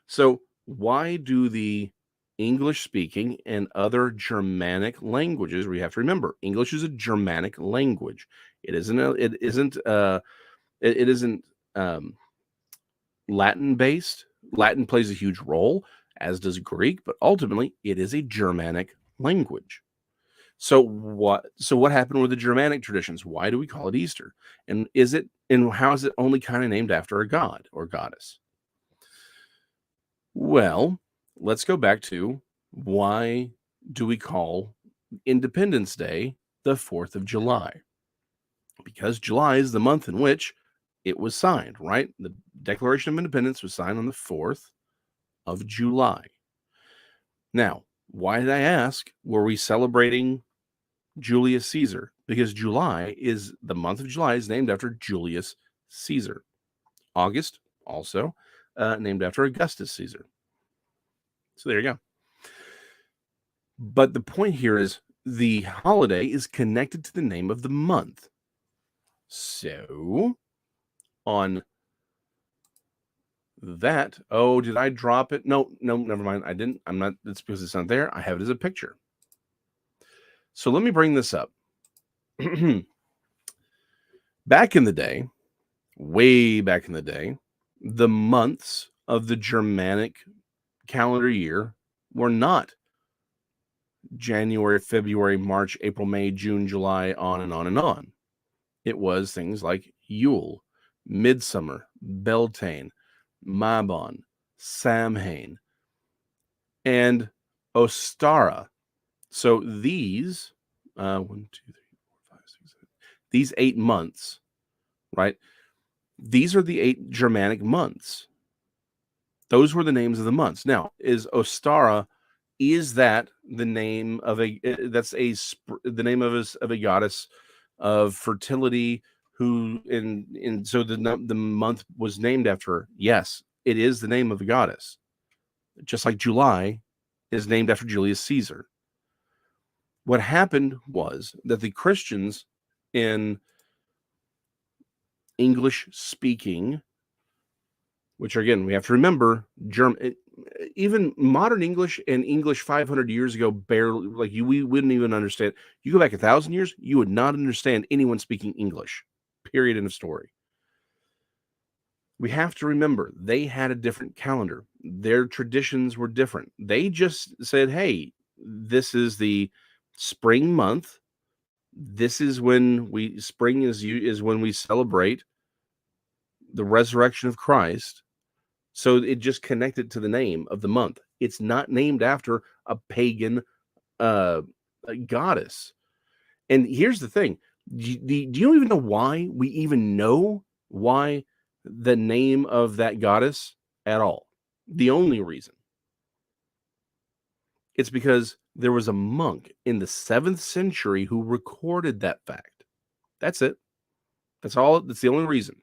So why do the English-speaking and other Germanic languages, we have to remember, English is a Germanic language. It isn't Latin-based. Latin plays a huge role, as does Greek, but ultimately it is a Germanic language. So what happened with the Germanic traditions? Why do we call it Easter? And how is it only kind of named after a god or goddess? Well, let's go back to why do we call Independence Day the 4th of July? Because July is the month in which it was signed, right? The Declaration of Independence was signed on the 4th of July. Now, why did I ask? Were we celebrating Julius Caesar? Because the month of July is named after Julius Caesar. August, also named after Augustus Caesar. So there you go. But the point here is the holiday is connected to the name of the month. So on that, oh, did I drop it? No, never mind. I didn't. I'm not. It's because it's not there. I have it as a picture. So let me bring this up. Back in the day, way back in the day, the months of the Germanic calendar year were not January, February, March, April, May, June, July, on and on and on. It was things like Yule, Midsummer, Beltane, Mabon, Samhain, and Ostara. So these, 1, 2, 3, 4, 5, 6, 7, these 8 months, right? These are the 8 Germanic months. Those were the names of the months. Now, is Ostara, is that the name of the name of a goddess of fertility who so the month was named after her? Yes, it is the name of a goddess. Just like July is named after Julius Caesar. What happened was that the Christians in English speaking, which again, we have to remember, even modern English and English 500 years ago, barely, like we wouldn't even understand. You go back 1,000 years, you would not understand anyone speaking English, period, end of story. We have to remember they had a different calendar. Their traditions were different. They just said, hey, this is the spring month. This is when spring is when we celebrate the resurrection of Christ. So it just connected to the name of the month. It's not named after a pagan goddess. And here's the thing. Do you even know why we even know why the name of that goddess at all? The only reason. It's because there was a monk in the 7th century who recorded that fact. That's it. That's all. That's the only reason.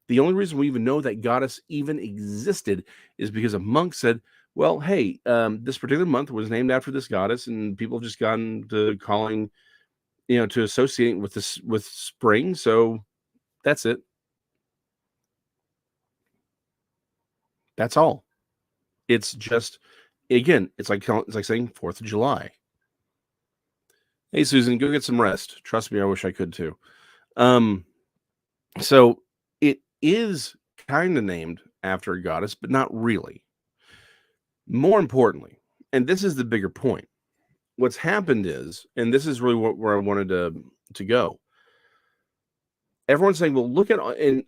The only reason we even know that goddess even existed is because a monk said, well, hey, this particular month was named after this goddess, and people have just gotten to calling, to associating with this with spring. So that's it. That's all. It's just, again, it's like saying 4th of July. Hey, Susan, go get some rest. Trust me, I wish I could too. So it is kind of named after a goddess, but not really. More importantly, and this is the bigger point, what's happened is, and this is really where I wanted to go. Everyone's saying, well, look at, and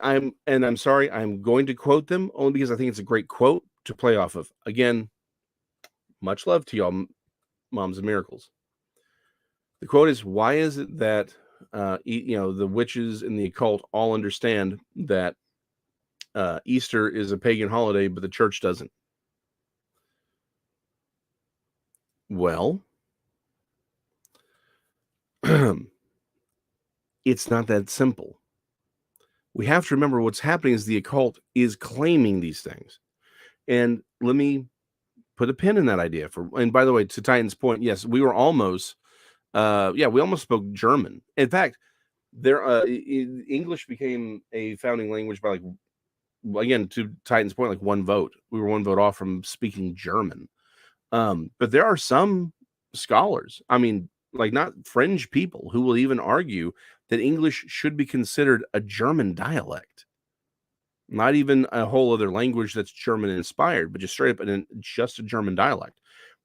I'm sorry, I'm going to quote them only because I think it's a great quote to play off of. Again, much love to y'all, moms of miracles. The quote is, why is it that the witches and the occult all understand that Easter is a pagan holiday, but the church doesn't? Well, it's not that simple. We have to remember what's happening is the occult is claiming these things. And let me put a pin in that idea. And by the way, to Titan's point, yes, we were almost, we almost spoke German. In fact, English became a founding language by, like, again, to Titan's point, like 1 vote. We were 1 vote off from speaking German. But there are some scholars, I mean, like not fringe people, who will even argue that English should be considered a German dialect. Not even a whole other language that's German inspired, but just straight up just a German dialect.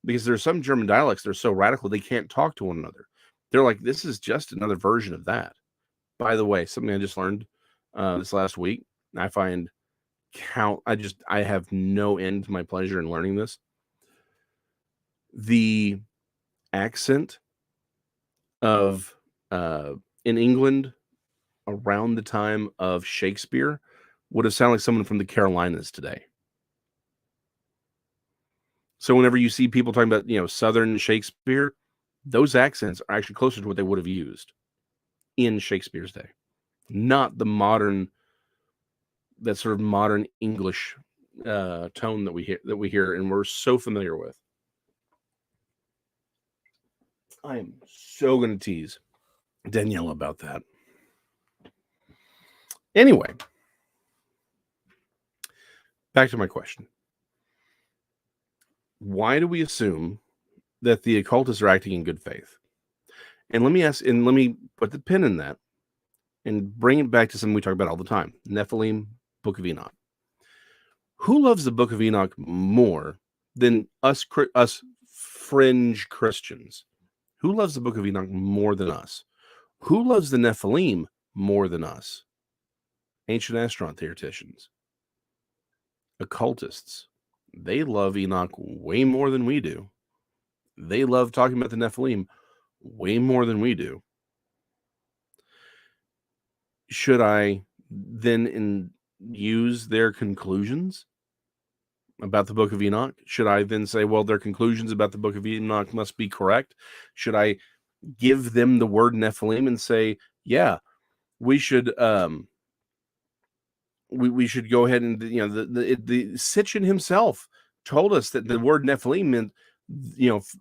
Because there's some German dialects that are so radical they can't talk to one another. They're like, this is just another version of that. By the way, something I just learned this last week, I find I have no end to my pleasure in learning this. The accent of in England around the time of Shakespeare would have sounded like someone from the Carolinas today. So whenever you see people talking about, Southern Shakespeare, those accents are actually closer to what they would have used in Shakespeare's day, not the modern, that sort of modern English tone that we hear and we're so familiar with. I am so going to tease Danielle about that. Anyway, back to my question. Why do we assume that the occultists are acting in good faith? And let me put the pin in that and bring it back to something we talk about all the time. Nephilim, Book of Enoch. Who loves the Book of Enoch more than us fringe Christians? Who loves the Book of Enoch more than us? Who loves the Nephilim more than us? Ancient astronaut theoreticians. Occultists. They love Enoch way more than we do. They love talking about the Nephilim way more than we do. Should I then use their conclusions about the Book of Enoch? Should I then say, well, their conclusions about the Book of Enoch must be correct? Should I give them the word Nephilim and say, yeah, we should we should go ahead and, the Sitchin himself told us that the word Nephilim meant,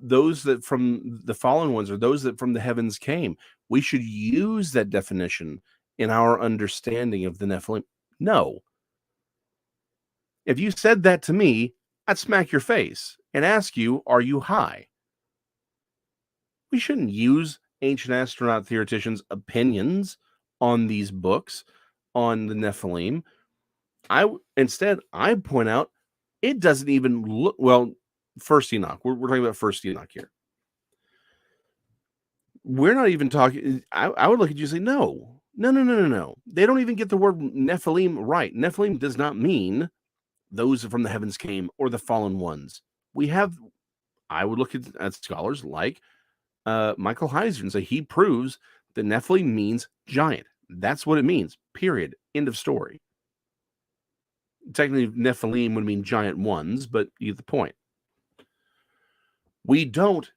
those that from the fallen ones, or those that from the heavens came. We should use that definition in our understanding of the Nephilim. No. If you said that to me, I'd smack your face and ask you, are you high? We shouldn't use ancient astronaut theoreticians' opinions on these books, on the Nephilim. Instead, I point out it doesn't even look well. First Enoch. We're talking about First Enoch here. We're not even talking. I would look at you and say, no. They don't even get the word Nephilim right. Nephilim does not mean those from the heavens came or the fallen ones. I would look at scholars like Michael Heiser and say he proves that Nephilim means giant. That's what it means. Period. End of story. Technically, Nephilim would mean giant ones, but you get the point. We don't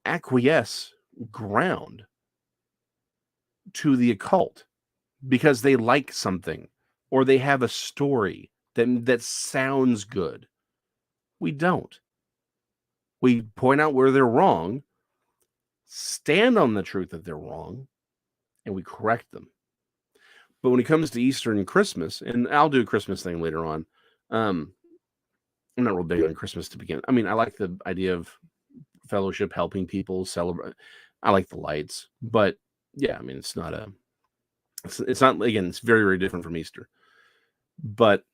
acquiesce ground to the occult because they like something or they have a story that sounds good. We don't. We point out where they're wrong, stand on the truth that they're wrong, and we correct them. But when it comes to Easter and Christmas, and I'll do a Christmas thing later on, I'm not real big on Christmas to begin. I mean, I like the idea of fellowship, helping people celebrate. I like the lights, but yeah, I mean, it's not, again, it's very, very different from Easter. But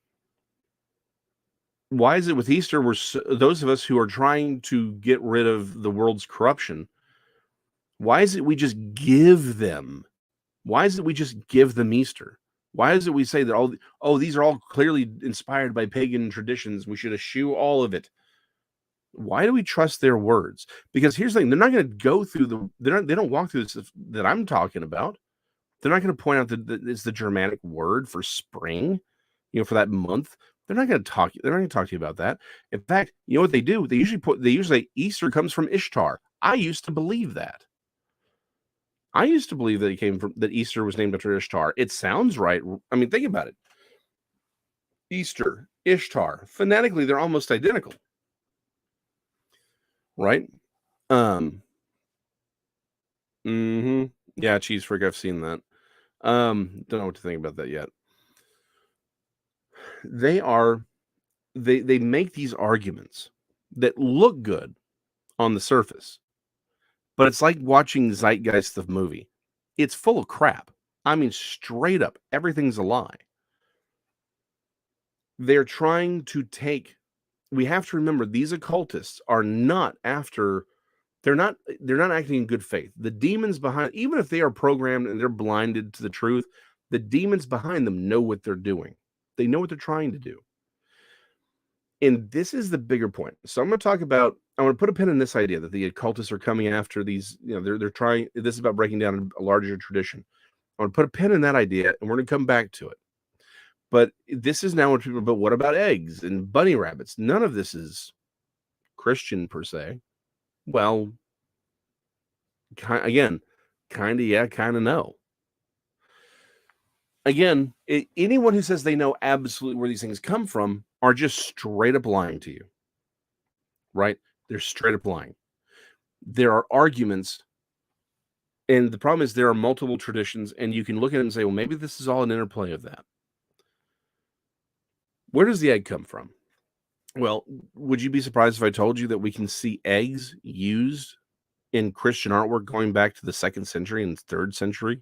why is it with Easter, those of us who are trying to get rid of the world's corruption, why is it we just give them? Why is it we just give them Easter? Why is it we say that these are all clearly inspired by pagan traditions? We should eschew all of it. Why do we trust their words? Because here's the thing: they're not going to go through they don't walk through this that I'm talking about. They're not going to point out that it's the Germanic word for spring, for that month. They're not going to talk. They're not going to talk to you about that. In fact, you know what they do? They usually say Easter comes from Ishtar. I used to believe that. I used to believe that Easter was named after Ishtar. It sounds right. I mean, think about it. Easter, Ishtar. Phonetically, they're almost identical. Right? Yeah, cheese freak. I've seen that. Don't know what to think about that yet. They make these arguments that look good on the surface, but it's like watching Zeitgeist, the movie. It's full of crap. I mean, straight up, everything's a lie. They're trying to we have to remember these occultists are not after, they're not acting in good faith. The demons behind, even if they are programmed and they're blinded to the truth, the demons behind them know what they're doing. They know what they're trying to do. And this is the bigger point. So I'm going to put a pin in this idea that the occultists are coming after these, they're trying, this is about breaking down a larger tradition. I'm going to put a pin in that idea and we're going to come back to it. But this is now what people, but what about eggs and bunny rabbits? None of this is Christian per se. Well, again, kind of yeah, kind of no. Again, anyone who says they know absolutely where these things come from are just straight up lying to you, right? They're straight up lying. There are arguments, and the problem is there are multiple traditions, and you can look at it and say, well, maybe this is all an interplay of that. Where does the egg come from? Well, would you be surprised if I told you that we can see eggs used in Christian artwork going back to the 2nd century and 3rd century?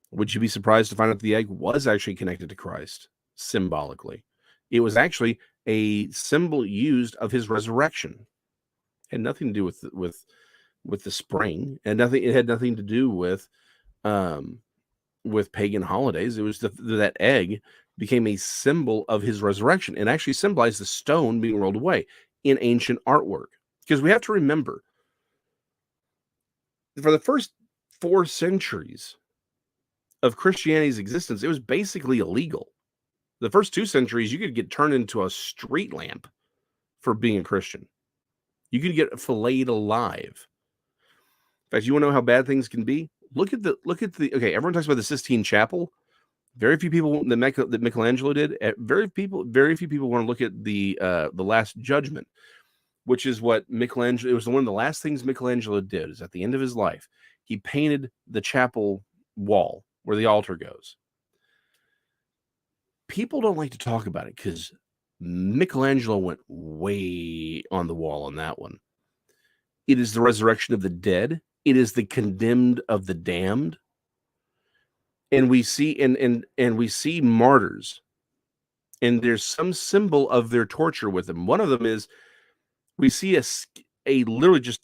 Would you be surprised to find out the egg was actually connected to Christ symbolically? It was actually a symbol used of his resurrection. It had nothing to do with the spring, and it had nothing to do with pagan holidays. It was that egg became a symbol of his resurrection and actually symbolized the stone being rolled away in ancient artwork. Because we have to remember, for the first 4 centuries of Christianity's existence, it was basically illegal. The first 2 centuries, you could get turned into a street lamp for being a Christian. You could get filleted alive. In fact, you want to know how bad things can be? Look at the okay, everyone talks about the Sistine Chapel. Very few people that Michelangelo did. Very few people want to look at the Last Judgment, which is what Michelangelo. It was one of the last things Michelangelo did. Is at the end of his life, he painted the chapel wall where the altar goes. People don't like to talk about it because Michelangelo went way on the wall on that one. It is the resurrection of the dead. It is the condemned of the damned. And we see and we see martyrs, and there's some symbol of their torture with them. One of them is we see a literally just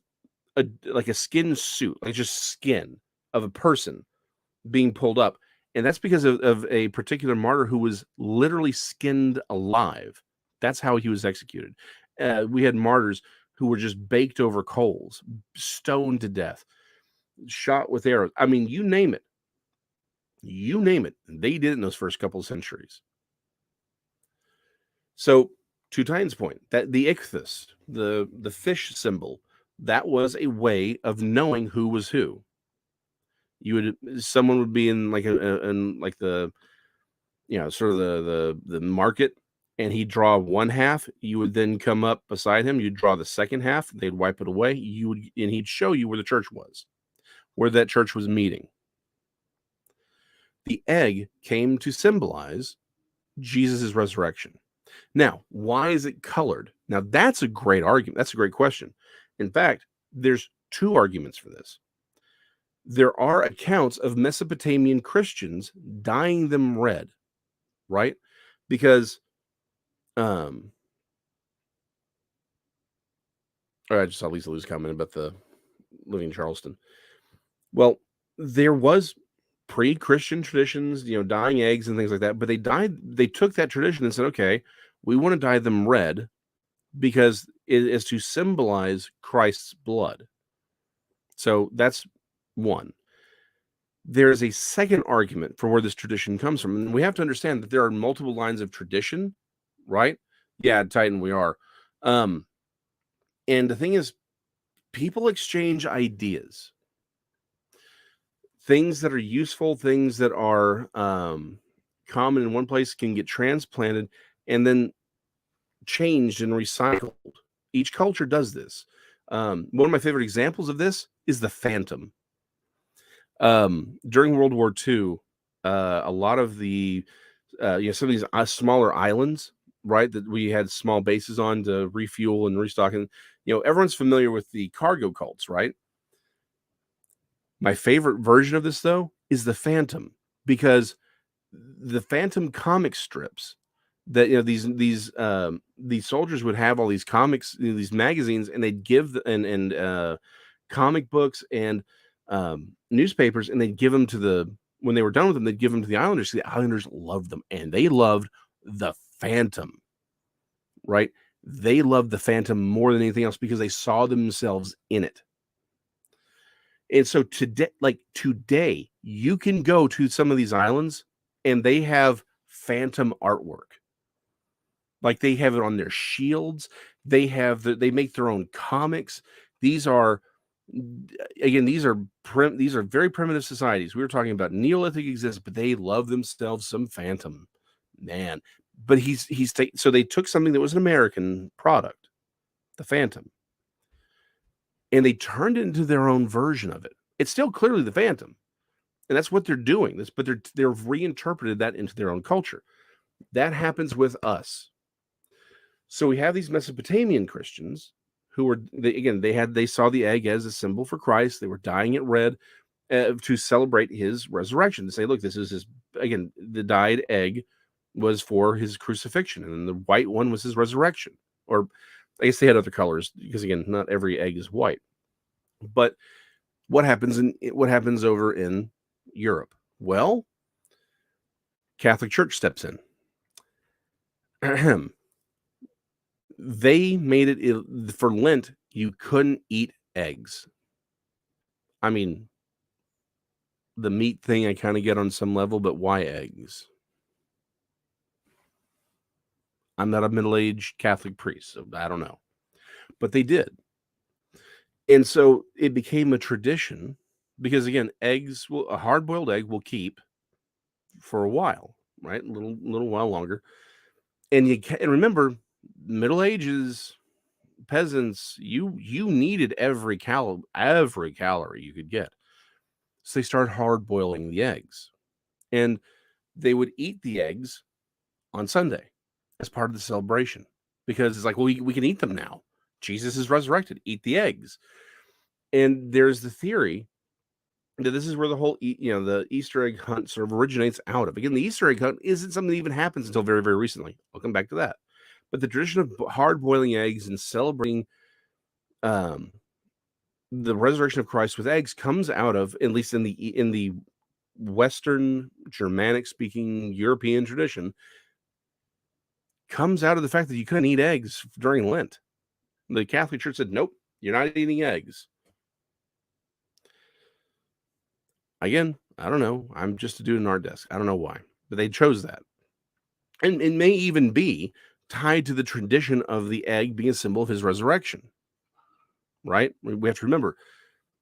like a skin suit, like just skin of a person being pulled up, and that's because of a particular martyr who was literally skinned alive. That's how he was executed. We had martyrs who were just baked over coals, stoned to death, shot with arrows. I mean, you name it. You name it. They did it in those first couple of centuries. So, to Titan's point, that the ichthys, the fish symbol, that was a way of knowing who was who. Someone would be in like like the, sort of the market, and he'd draw one half. You would then come up beside him. You'd draw the second half. They'd wipe it away. And he'd show you where the church was, where that church was meeting. The egg came to symbolize Jesus' resurrection. Now, why is it colored? Now, that's a great argument. That's a great question. In fact, there's 2 arguments for this. There are accounts of Mesopotamian Christians dyeing them red, right? Because, I just saw Lisa Lou's comment about the living in Charleston. Well, there was pre-Christian traditions, dyeing eggs and things like that, but they took that tradition and said, okay, we want to dye them red because it is to symbolize Christ's blood. So that's one. There is a second argument for where this tradition comes from, and we have to understand that there are multiple lines of tradition, right? Yeah, Titan, we are. And the thing is, people exchange ideas. Things that are useful, things that are common in one place can get transplanted and then changed and recycled. Each culture does this. One of my favorite examples of this is the Phantom. During World War II, a lot of the some of these smaller islands, right, that we had small bases on to refuel and restock, and everyone's familiar with the cargo cults, right? My favorite version of this, though, is the Phantom, because the Phantom comic strips that these soldiers would have all these comics, these magazines, and they'd give comic books and newspapers, and they'd give them to when they were done with them, they'd give them to the Islanders. So the Islanders loved them, and they loved the Phantom, right? They loved the Phantom more than anything else because they saw themselves in it. And so today, you can go to some of these islands and they have Phantom artwork. Like they have it on their shields. They make their own comics. These are, again, these are very primitive societies. We were talking about Neolithic existence, but they love themselves some phantom, man. But so they took something that was an American product, the Phantom, and they turned it into their own version of it. It's still clearly the Phantom, and that's what they're doing. But they're reinterpreted that into their own culture. That happens with us. So we have these Mesopotamian Christians who were, they saw the egg as a symbol for Christ. They were dyeing it red to celebrate his resurrection, to say, look, this is the dyed egg was for his crucifixion, and the white one was his resurrection. Or I guess they had other colors, because again, not every egg is white. But what happens over in Europe? Well, Catholic Church steps in. They made it for Lent, you couldn't eat eggs. I mean, the meat thing I kind of get on some level, but why eggs? I'm not a middle-aged Catholic priest, so I don't know. But they did. And so it became a tradition, because again, a hard-boiled egg will keep for a while, right? A little while longer. And remember, Middle Ages peasants, you needed every calorie you could get. So they started hard-boiling the eggs. And they would eat the eggs on Sunday as part of the celebration, because it's like, well, we can eat them now. Jesus is resurrected. Eat the eggs. And there's the theory that this is where the whole, the Easter egg hunt sort of originates out of. Again, the Easter egg hunt isn't something that even happens until very, very recently. I'll come back to that. But the tradition of hard-boiling eggs and celebrating the resurrection of Christ with eggs comes out of, at least in the Western Germanic-speaking European tradition, comes out of the fact that you couldn't eat eggs during Lent. The Catholic Church said, nope, you're not eating eggs. Again, I don't know. I'm just a dude in art desk. I don't know why, but they chose that. And it may even be tied to the tradition of the egg being a symbol of his resurrection, right? We have to remember,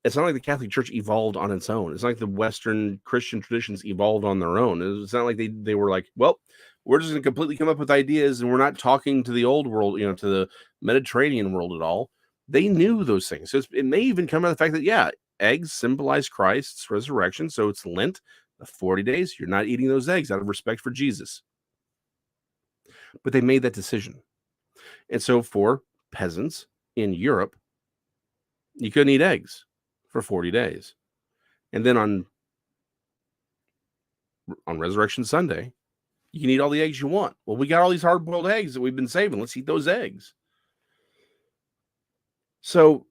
it's not like the Catholic Church evolved on its own. It's not like the Western Christian traditions evolved on their own. It's not like they were like, well, we're just going to completely come up with ideas, and we're not talking to the old world, to the Mediterranean world at all. They knew those things. So it may even come out of the fact that, yeah, eggs symbolize Christ's resurrection. So it's Lent, the 40 days. You're not eating those eggs out of respect for Jesus. But they made that decision. And so for peasants in Europe, you couldn't eat eggs for 40 days. And then on Resurrection Sunday, you can eat all the eggs you want. Well, we got all these hard-boiled eggs that we've been saving. Let's eat those eggs. So,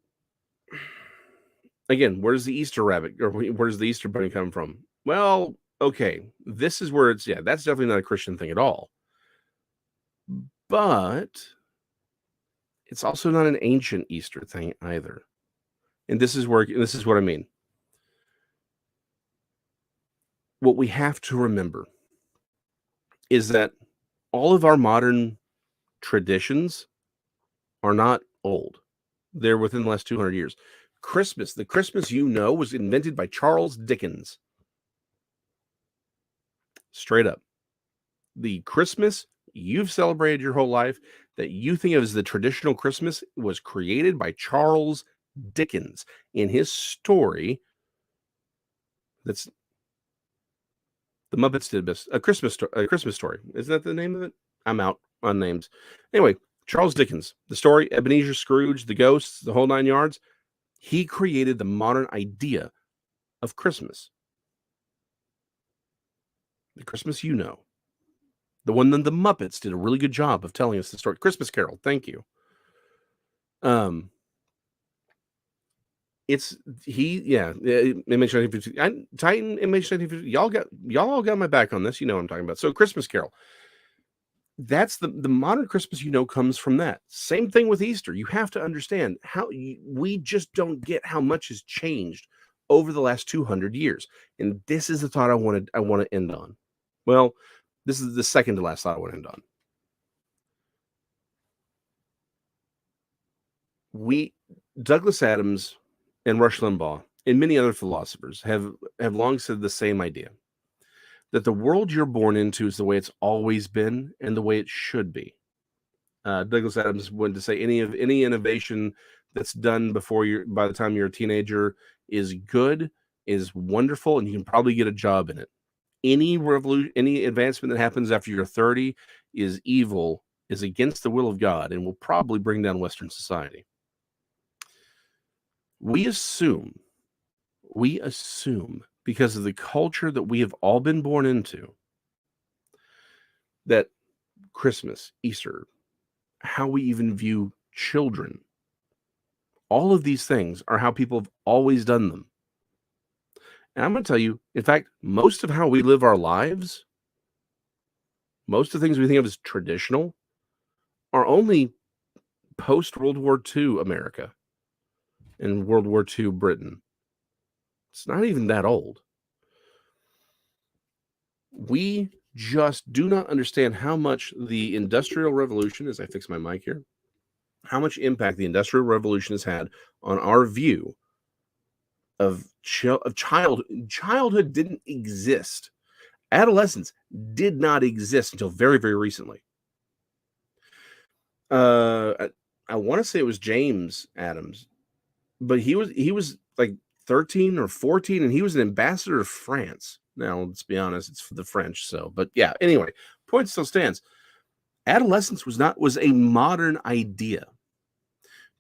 again, where's the Easter rabbit, or where's the Easter bunny come from? Well, okay, this is where that's definitely not a Christian thing at all. But it's also not an ancient Easter thing either. And this is what I mean. What we have to remember is that all of our modern traditions are not old. They're within the last 200 years. The Christmas was invented by Charles Dickens. Straight up. The Christmas you've celebrated your whole life, that you think of as the traditional Christmas, was created by Charles Dickens in his story. That's the Muppets did this. A Christmas Story. Isn't that the name of it? I'm out on names. Anyway, Charles Dickens, the story, Ebenezer Scrooge, the ghosts, the whole 9 yards. He created the modern idea of Christmas. The Christmas the one that the Muppets did a really good job of telling us the story. Christmas Carol, thank you. It makes Titan, it makes y'all all got my back on this. You know what I'm talking about. So Christmas Carol, that's the modern Christmas comes from that. Same thing with Easter. You have to understand how we just don't get how much has changed over the last 200 years. And this is the thought I want to end on. Well, this is the second to last thought I want to end on. Douglas Adams and Rush Limbaugh and many other philosophers have long said the same idea, that the world you're born into is the way it's always been and the way it should be. Douglas Adams went to say any innovation that's done by the time you're a teenager is good, is wonderful, and you can probably get a job in it. Any advancement that happens after you're 30 is evil, is against the will of God, and will probably bring down Western society. We assume, because of the culture that we have all been born into, that Christmas, Easter, how we even view children, all of these things are how people have always done them. And I'm going to tell you, in fact, most of how we live our lives, most of the things we think of as traditional, are only post-World War II America and World War II Britain. It's not even that old. We just do not understand how much the Industrial Revolution, as I fix my mic here, how much impact the Industrial Revolution has had on our view of childhood. Childhood didn't exist. Adolescence did not exist until very, very recently. I want to say it was James Adams, but he was like 13 or 14, and he was an ambassador to France. Now, let's be honest, it's for the French. So, but yeah, anyway, point still stands. Adolescence was a modern idea.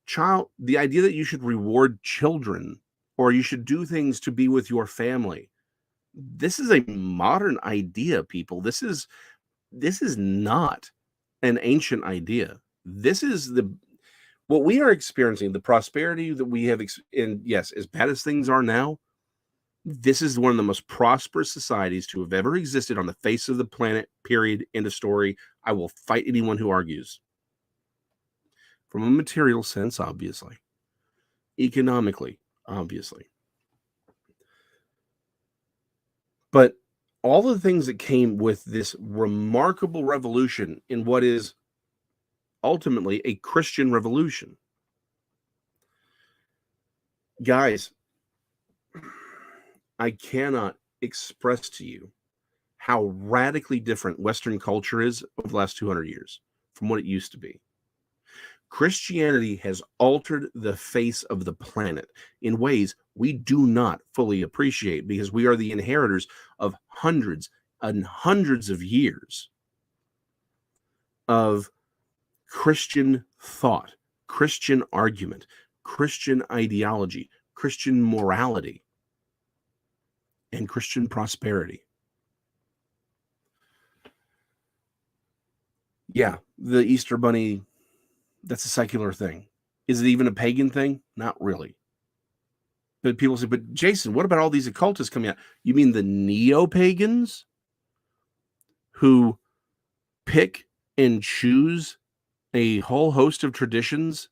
The idea that you should reward children or you should do things to be with your family. This is a modern idea, people. This is not an ancient idea. This is what we are experiencing, the prosperity that we have. And yes, as bad as things are now, this is one of the most prosperous societies to have ever existed on the face of the planet, period, end of story. I will fight anyone who argues. From a material sense, obviously. Economically, obviously. But all the things that came with this remarkable revolution in what is ultimately a Christian revolution. Guys, I cannot express to you how radically different Western culture is over the last 200 years from what it used to be. Christianity has altered the face of the planet in ways we do not fully appreciate because we are the inheritors of hundreds and hundreds of years of Christian thought, Christian argument, Christian ideology, Christian morality, and Christian prosperity. Yeah, the Easter Bunny, that's a secular thing. Is it even a pagan thing? Not really. But people say, but Jason, what about all these occultists coming out? You mean the neo-pagans who pick and choose a whole host of traditions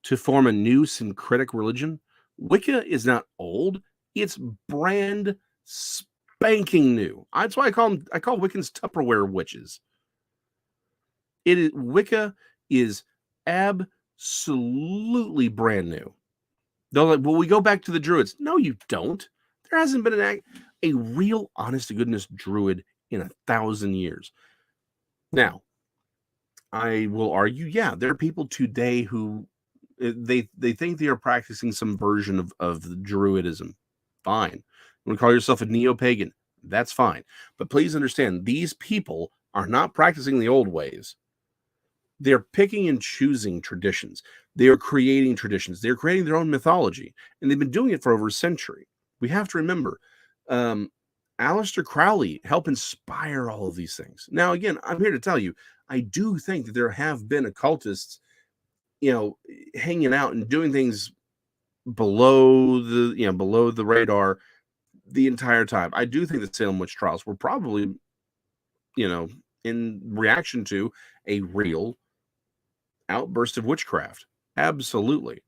to form a new syncretic religion? Wicca is not old. It's brand spanking new. That's why I call Wiccans Tupperware witches. Wicca is absolutely brand new. They're like, well, we go back to the Druids. No, you don't. There hasn't been a real honest-to-goodness Druid in 1,000 years. Now, I will argue, yeah, there are people today who they think they are practicing some version of Druidism. Fine. You want to call yourself a neo-pagan? That's fine. But please understand, these people are not practicing the old ways. They're picking and choosing traditions. They are creating traditions. They're creating their own mythology. And they've been doing it for over a century. We have to remember, Aleister Crowley helped inspire all of these things. Now, again, I'm here to tell you, I do think that there have been occultists, hanging out and doing things below the radar the entire time. I do think that Salem witch trials were probably, in reaction to a real outburst of witchcraft. Absolutely.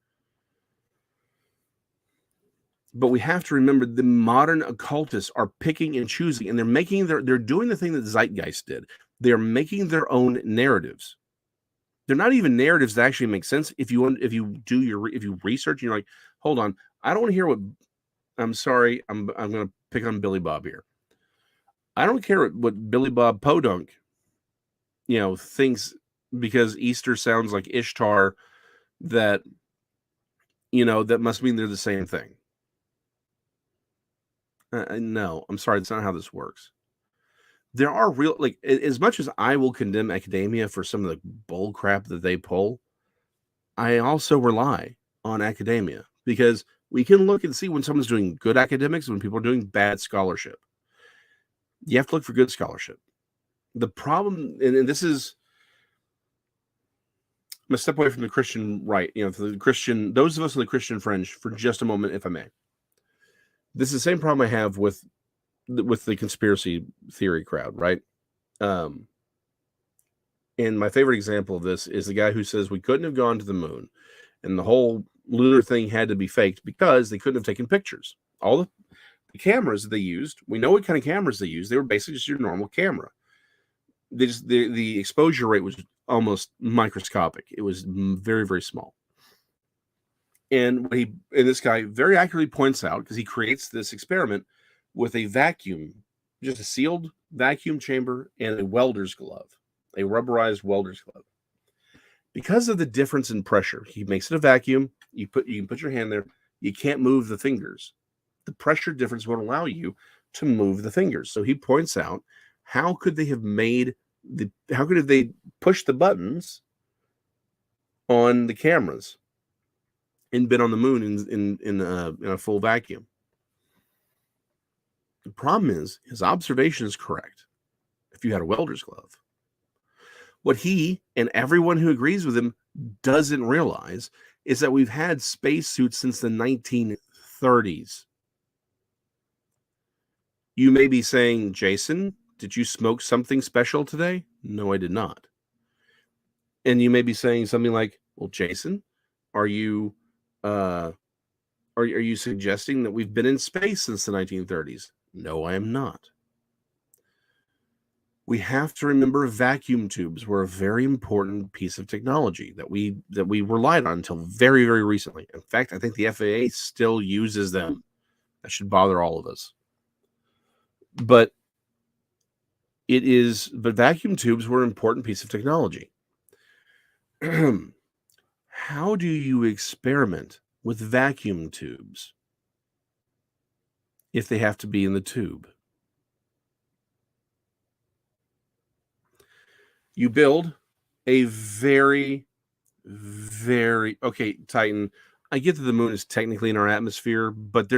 But we have to remember the modern occultists are picking and choosing, and they're doing the thing that Zeitgeist did. They're making their own narratives. They're not even narratives that actually make sense. If you research and you're like, hold on, I don't want to hear what. I'm sorry, I'm going to pick on Billy Bob here. I don't care what Billy Bob Podunk, thinks because Easter sounds like Ishtar, that that must mean they're the same thing. No, I'm sorry, that's not how this works. There are real, like, as much as I will condemn academia for some of the bull crap that they pull, I also rely on academia because we can look and see when someone's doing good academics and when people are doing bad scholarship. You have to look for good scholarship. The problem, and this is, I'm going to step away from the Christian right, those of us on the Christian fringe for just a moment, if I may. This is the same problem I have with the conspiracy theory crowd, right? And my favorite example of this is the guy who says we couldn't have gone to the moon and the whole lunar thing had to be faked because they couldn't have taken pictures. All the cameras that they used, we know what kind of cameras they used. They were basically just your normal camera. The exposure rate was almost microscopic. It was very, very small. And this guy very accurately points out, because he creates this experiment with a vacuum, just a sealed vacuum chamber and a welder's glove, a rubberized welder's glove. Because of the difference in pressure, he makes it a vacuum. You can put your hand there. You can't move the fingers. The pressure difference won't allow you to move the fingers. So he points out, how could they push the buttons on the cameras and been on the moon in a full vacuum? The problem is his observation is correct. If you had a welder's glove, what he and everyone who agrees with him doesn't realize is that we've had spacesuits since the 1930s. You may be saying, Jason, did you smoke something special today? No, I did not. And you may be saying something like, well, Jason, are you suggesting that we've been in space since the 1930s? No, I am not. We have to remember vacuum tubes were a very important piece of technology that we relied on until very, very recently. In fact, I think the FAA still uses them. That should bother all of us. But vacuum tubes were an important piece of technology. How do you experiment with vacuum tubes if they have to be in the tube? You build a very, very, okay, Titan, I get that the moon is technically in our atmosphere, but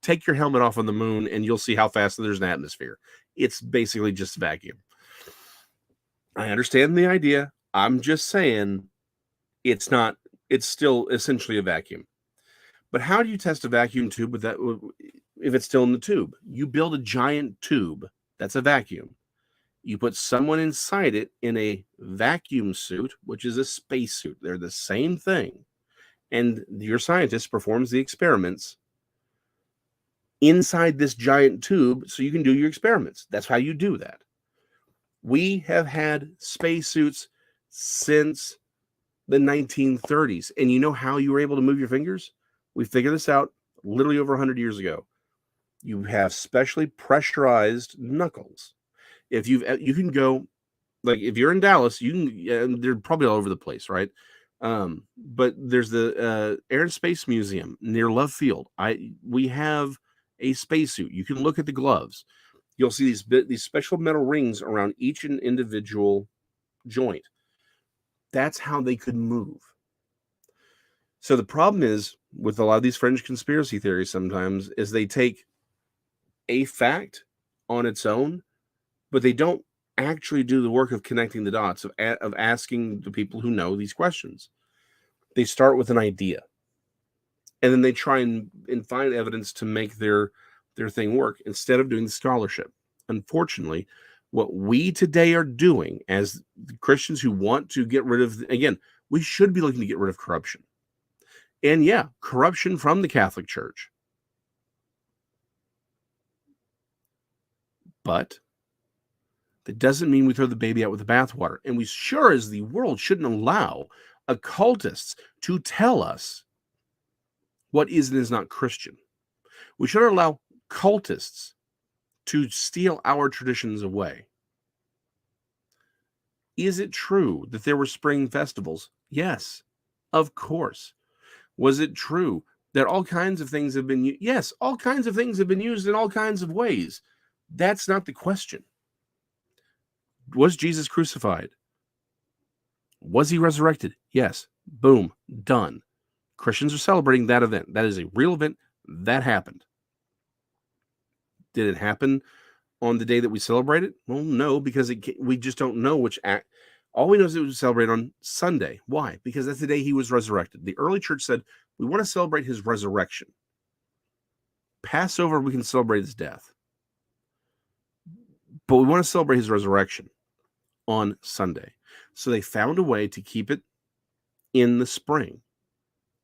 take your helmet off on the moon and you'll see how fast there's an atmosphere. It's basically just vacuum. I understand the idea. I'm just saying it's still essentially a vacuum. But how do you test a vacuum tube with that if it's still in the tube? You build a giant tube that's a vacuum. You put someone inside it in a vacuum suit, which is a spacesuit. They're the same thing. And your scientist performs the experiments inside this giant tube so you can do your experiments. That's how you do that. We have had spacesuits since the 1930s. And you know how you were able to move your fingers? We figured this out literally over 100 years ago. You have specially pressurized knuckles. If you can go, like if you're in Dallas, they're probably all over the place, right? But there's the Air and Space Museum near Love Field. We have a spacesuit. You can look at the gloves. You'll see these special metal rings around each individual joint. That's how they could move. So the problem is with a lot of these fringe conspiracy theories sometimes is they take a fact on its own, but they don't actually do the work of connecting the dots, of asking the people who know these questions. They start with an idea, and then they try and find evidence to make their thing work instead of doing the scholarship. Unfortunately, what we today are doing as Christians who want to get rid of, again, we should be looking to get rid of corruption. And yeah, corruption from the Catholic Church. But That doesn't mean we throw the baby out with the bathwater. And we sure as the world shouldn't allow occultists to tell us what is and is not Christian. We shouldn't allow cultists to steal our traditions away. Is it true that there were spring festivals? Yes, of course. Was it true that all kinds of things have been used? Yes, all kinds of things have been used in all kinds of ways. That's not the question. Was Jesus crucified? Was he resurrected? Yes. Boom. Done. Christians are celebrating that event. That is a real event. That happened. Did it happen on the day that we celebrate it? Well, no, because we just don't know which act. All we know is it was celebrated on Sunday. Why? Because that's the day he was resurrected. The early church said, we want to celebrate his resurrection. Passover, we can celebrate his death. But we want to celebrate his resurrection on Sunday. So they found a way to keep it in the spring,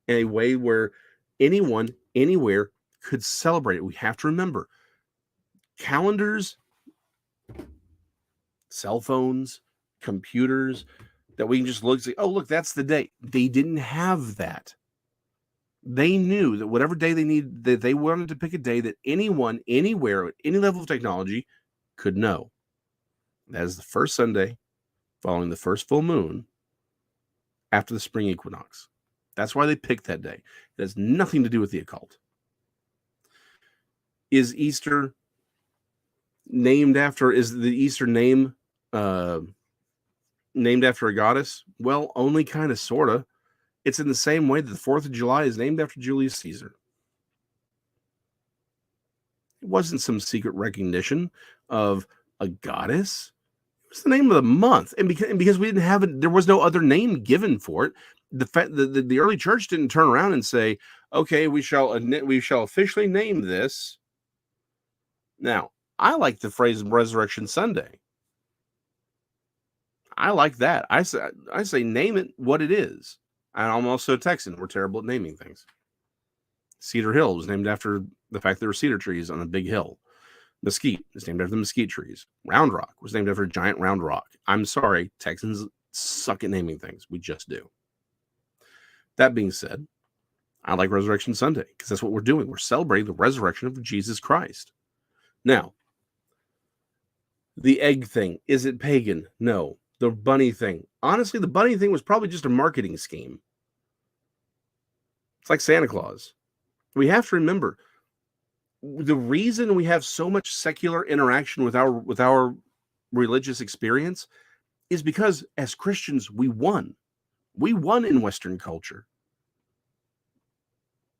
in a way where anyone, anywhere could celebrate it. We have to remember, calendars, cell phones, computers, that we can just look and say, oh, look, that's the day. They didn't have that. They knew that whatever day they needed, that they wanted to pick a day that anyone, anywhere, at any level of technology could know. That is the first Sunday following the first full moon after the spring equinox. That's why they picked that day. It has nothing to do with the occult. Is Easter named after, is the Easter name named after a goddess? Well, only kind of, sort of. It's in the same way that the 4th of July is named after Julius Caesar. It wasn't some secret recognition of a goddess. It was the name of the month. And because we didn't have it, there was no other name given for it. The early church didn't turn around and say, okay, we shall officially name this. Now, I like the phrase Resurrection Sunday. I like that. I say name it what it is. And I'm also a Texan. We're terrible at naming things. Cedar Hill was named after the fact there were cedar trees on a big hill. Mesquite is named after the mesquite trees. Round Rock was named after a giant round rock. I'm sorry, Texans suck at naming things. We just do. That being said, I like Resurrection Sunday because that's what we're doing. We're celebrating the resurrection of Jesus Christ. Now, the egg thing, is it pagan? No. The bunny thing. Honestly, the bunny thing was probably just a marketing scheme. It's like Santa Claus. We have to remember, the reason we have so much secular interaction with our religious experience is because as Christians, we won. We won in Western culture.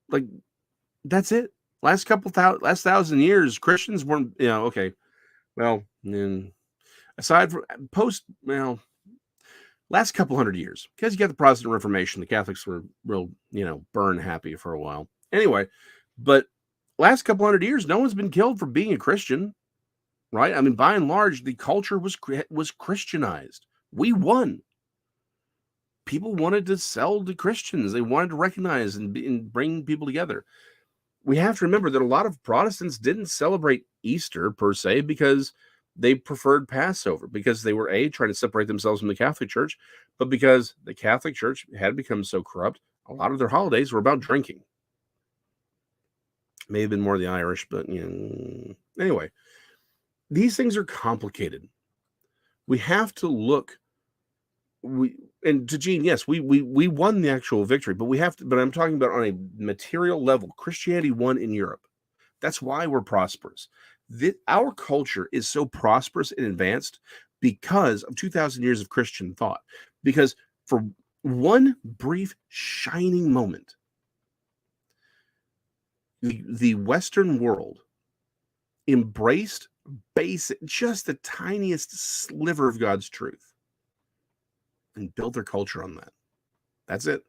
Like, that's it. Last 1,000 years, Christians weren't, okay. Well, aside from last couple hundred years, because you got the Protestant Reformation, the Catholics were real, burn happy for a while. Anyway, but last couple hundred years, no one's been killed for being a Christian, right? I mean, by and large, the culture was Christianized. We won. People wanted to sell to Christians. They wanted to recognize and bring people together. We have to remember that a lot of Protestants didn't celebrate Easter per se because they preferred Passover, because they were trying to separate themselves from the Catholic Church, but because the Catholic Church had become so corrupt, a lot of their holidays were about drinking. May have been more the Irish, but anyway, these things are complicated. We have to look. And to Gene, yes, we won the actual victory, but we have to. But I'm talking about on a material level. Christianity won in Europe. That's why we're prosperous. Our culture is so prosperous and advanced because of 2,000 years of Christian thought. Because for one brief shining moment, the Western world embraced just the tiniest sliver of God's truth and built their culture on that. That's it.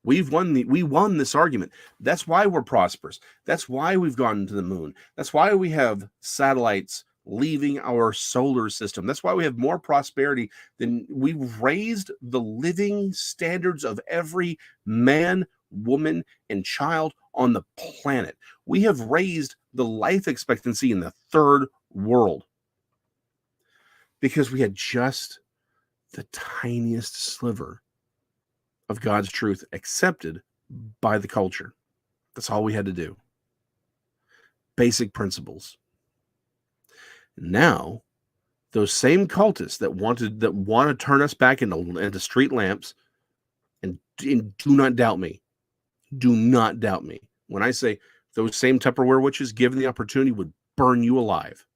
We won this argument. That's why we're prosperous. That's why we've gone to the moon. That's why we have satellites leaving our solar system. That's why we have more prosperity than we've raised the living standards of every man, woman, and child on the planet. We have raised the life expectancy in the third world. because we had just the tiniest sliver of God's truth accepted by the culture. That's all we had to do. Basic principles. Now, those same cultists that want to turn us back into street lamps, and do not doubt me. Do not doubt me when I say those same Tupperware witches, given the opportunity, would burn you alive.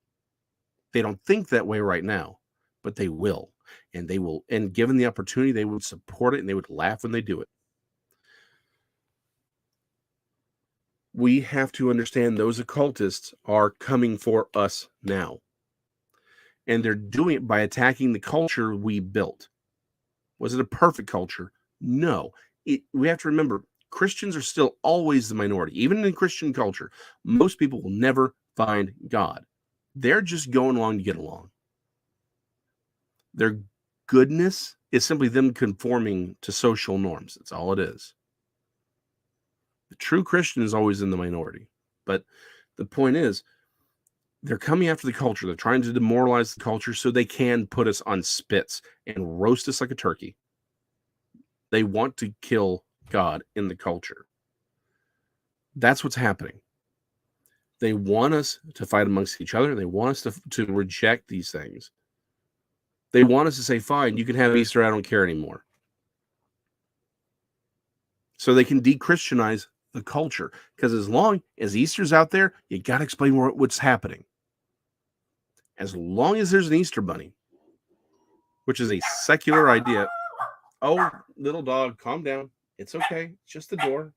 They don't think that way right now, but they will. And they will, and given the opportunity, they would support it and they would laugh when they do it. We have to understand those occultists are coming for us now. And they're doing it by attacking the culture we built. Was it a perfect culture? No. We have to remember, Christians are still always the minority. Even in Christian culture, most people will never find God. They're just going along to get along. Their goodness is simply them conforming to social norms. That's all it is. The true Christian is always in the minority. But the point is, they're coming after the culture. They're trying to demoralize the culture so they can put us on spits and roast us like a turkey. They want to kill God in the culture. That's what's happening. They want us to fight amongst each other. They want us to reject these things. They want us to say, fine, you can have Easter, I don't care anymore. So they can de-Christianize the culture. Because as long as Easter's out there, you got to explain what's happening. As long as there's an Easter bunny, which is a secular idea. Oh, little dog, calm down. It's okay. It's just the door.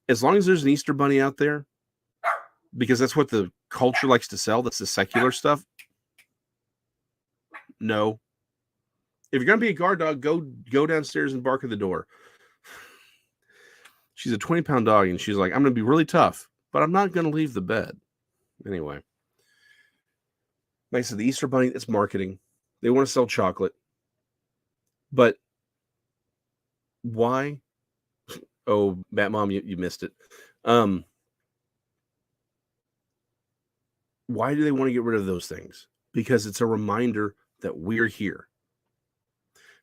As long as there's an Easter bunny out there, because that's what the culture likes to sell, that's the secular stuff. No. If you're going to be a guard dog, go downstairs and bark at the door. She's a 20-pound dog, and she's like, I'm going to be really tough, but I'm not going to leave the bed. Anyway. Like I said, the Easter bunny, it's marketing. They want to sell chocolate. But why? Oh, Bat Mom, you missed it. Why do they want to get rid of those things? Because it's a reminder that we're here.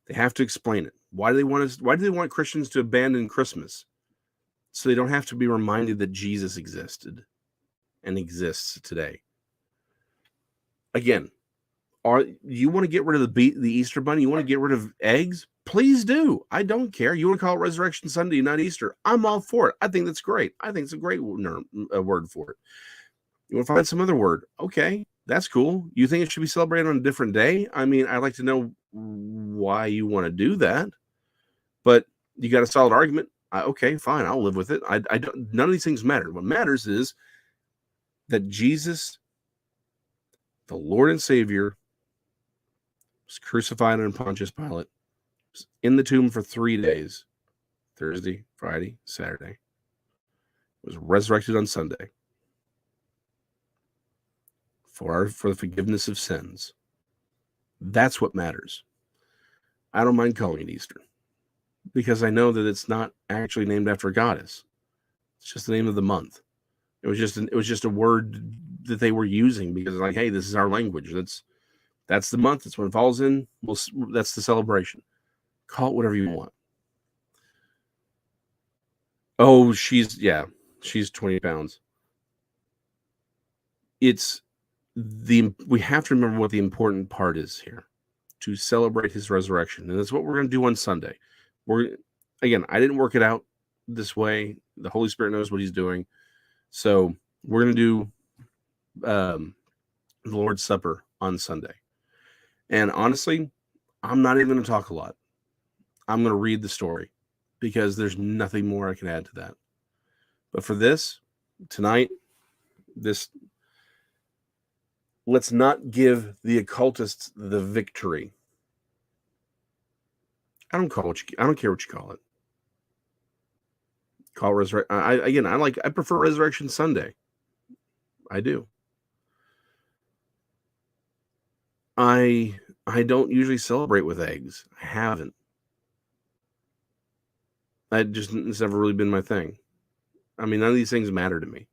They have to explain it. Why do they want Christians to abandon Christmas? So they don't have to be reminded that Jesus existed and exists today. Again, you want to get rid of the Easter bunny? You want to get rid of eggs? Please do. I don't care. You want to call it Resurrection Sunday, not Easter? I'm all for it. I think that's great. I think it's a great word for it. You want to find some other word? Okay, that's cool. You think it should be celebrated on a different day? I mean, I'd like to know why you want to do that. But you got a solid argument. Okay, fine. I'll live with it. I don't. None of these things matter. What matters is that Jesus, the Lord and Savior, was crucified under Pontius Pilate, was in the tomb for 3 days, Thursday, Friday, Saturday, was resurrected on Sunday for the forgiveness of sins. That's what matters. I don't mind calling it Easter because I know that it's not actually named after a goddess. It's just the name of the month. It was just a word that they were using because, like, hey, this is our language. That's the month. That's when it falls in. That's the celebration. Call it whatever you want. Oh, she's 20 pounds. We have to remember what the important part is here, to celebrate his resurrection. And that's what we're going to do on Sunday. I didn't work it out this way. The Holy Spirit knows what he's doing. So we're going to do the Lord's Supper on Sunday. And honestly, I'm not even going to talk a lot. I'm going to read the story because there's nothing more I can add to that. But for tonight, let's not give the occultists the victory. I don't care what you call it. Call resurrection. I prefer Resurrection Sunday. I do. I don't usually celebrate with eggs. I haven't. It's never really been my thing. I mean, none of these things matter to me.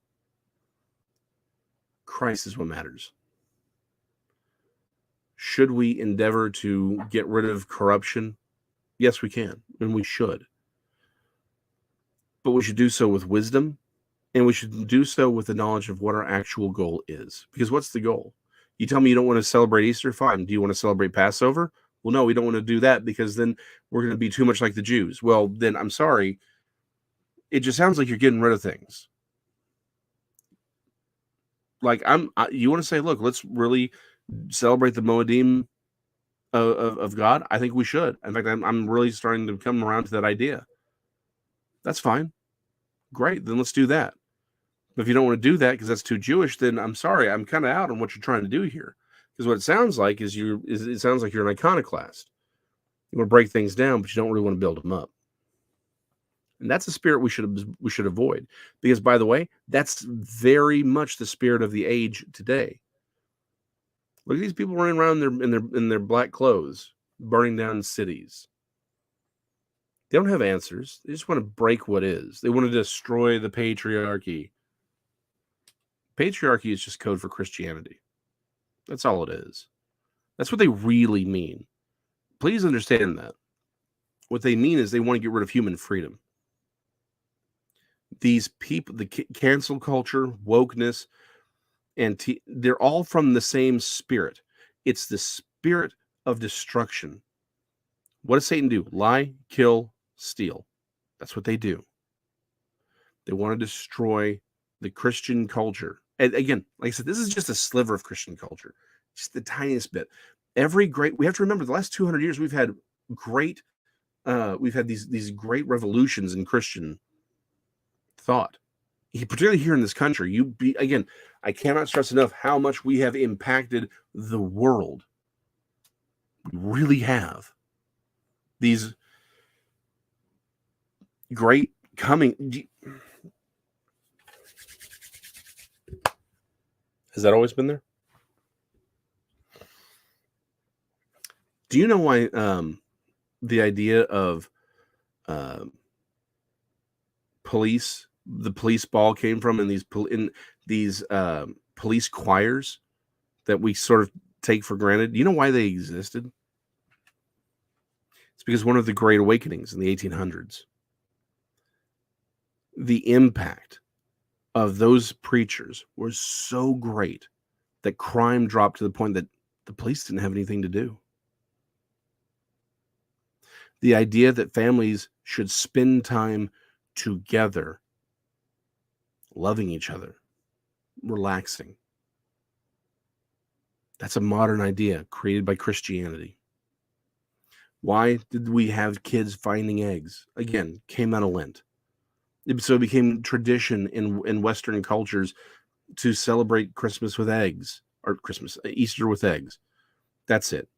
Christ is what matters. Should we endeavor to get rid of corruption? Yes, we can, and we should. But we should do so with wisdom, and we should do so with the knowledge of what our actual goal is. Because what's the goal? You tell me you don't want to celebrate Easter? Fine. Do you want to celebrate Passover? Well, no, we don't want to do that because then we're going to be too much like the Jews. Well, then I'm sorry. It just sounds like you're getting rid of things. Like you want to say, look, let's really celebrate the Moedim of God? I think we should. In fact, I'm really starting to come around to that idea. That's fine. Great. Then let's do that. But if you don't want to do that because that's too Jewish, then I'm sorry. I'm kind of out on what you're trying to do here. Because what it sounds like is it sounds like you're an iconoclast. You want to break things down, but you don't really want to build them up. And that's a spirit we should avoid. Because, by the way, that's very much the spirit of the age today. Look at these people running around in their black clothes, burning down cities. They don't have answers. They just want to break what is. They want to destroy the patriarchy. Patriarchy is just code for Christianity. That's all it is. That's what they really mean. Please understand that. What they mean is they want to get rid of human freedom. These people, the cancel culture, wokeness, and they're all from the same spirit. It's the spirit of destruction. What does Satan do? Lie, kill, steal. That's what they do. They want to destroy the Christian culture. And again, like I said, this is just a sliver of Christian culture. Just the tiniest bit. We have to remember the last 200 years, we've had these great revolutions in Christian thought. Particularly here in this country, I cannot stress enough how much we have impacted the world. We really have. These great coming. Has that always been there? Do you know why the idea of the police ball came from in these police choirs that we sort of take for granted? Do you know why they existed? It's because one of the Great Awakenings in the 1800s, the impact of those preachers was so great that crime dropped to the point that the police didn't have anything to do. The idea that families should spend time together, loving each other, relaxing. That's a modern idea created by Christianity. Why did we have kids finding eggs? Again, came out of Lent. So it became tradition in Western cultures to celebrate Christmas with eggs, or Easter with eggs. That's it.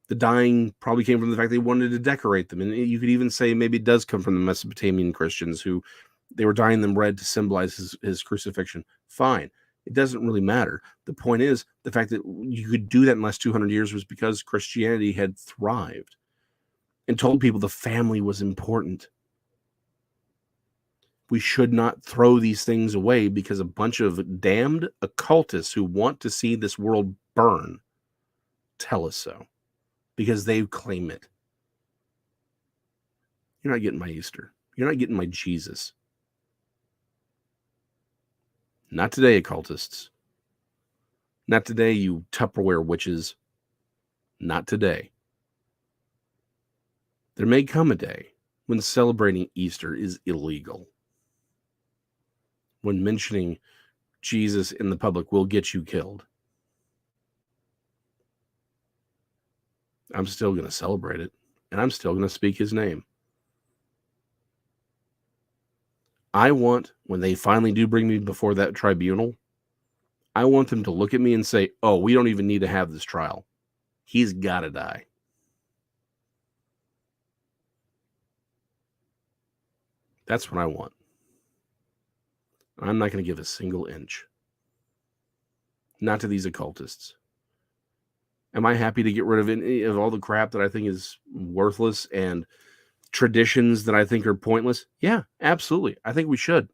The dyeing probably came from the fact they wanted to decorate them. And you could even say maybe it does come from the Mesopotamian Christians who they were dyeing them red to symbolize his crucifixion. Fine. It doesn't really matter. The point is, the fact that you could do that in the last 200 years was because Christianity had thrived and told people the family was important. We should not throw these things away because a bunch of damned occultists who want to see this world burn tell us so. Because they claim it. You're not getting my Easter. You're not getting my Jesus. Not today, occultists. Not today, you Tupperware witches. Not today. There may come a day when celebrating Easter is illegal. When mentioning Jesus in the public will get you killed. I'm still going to celebrate it, and I'm still going to speak his name. I want, when they finally do bring me before that tribunal, I want them to look at me and say, oh, we don't even need to have this trial. He's got to die. That's what I want. I'm not going to give a single inch. Not to these occultists. Am I happy to get rid of any of all the crap that I think is worthless and traditions that I think are pointless? Yeah, absolutely. I think we should.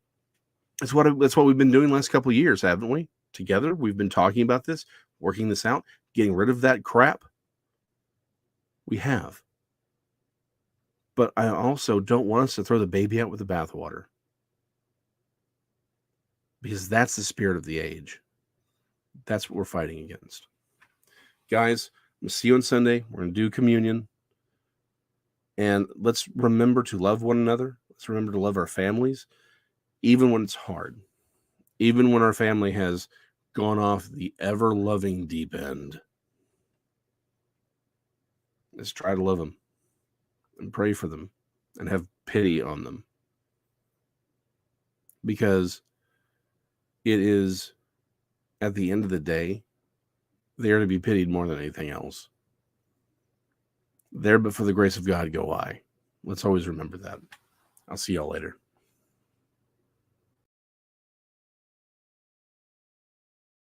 That's what we've been doing the last couple of years, haven't we? Together, we've been talking about this, working this out, getting rid of that crap. We have. But I also don't want us to throw the baby out with the bathwater. Because that's the spirit of the age. That's what we're fighting against. Guys, I'm going to see you on Sunday. We're going to do communion. And let's remember to love one another. Let's remember to love our families, even when it's hard. Even when our family has gone off the ever-loving deep end. Let's try to love them and pray for them and have pity on them. Because it is, at the end of the day, they are to be pitied more than anything else. There, but for the grace of God, go I. Let's always remember that. I'll see y'all later.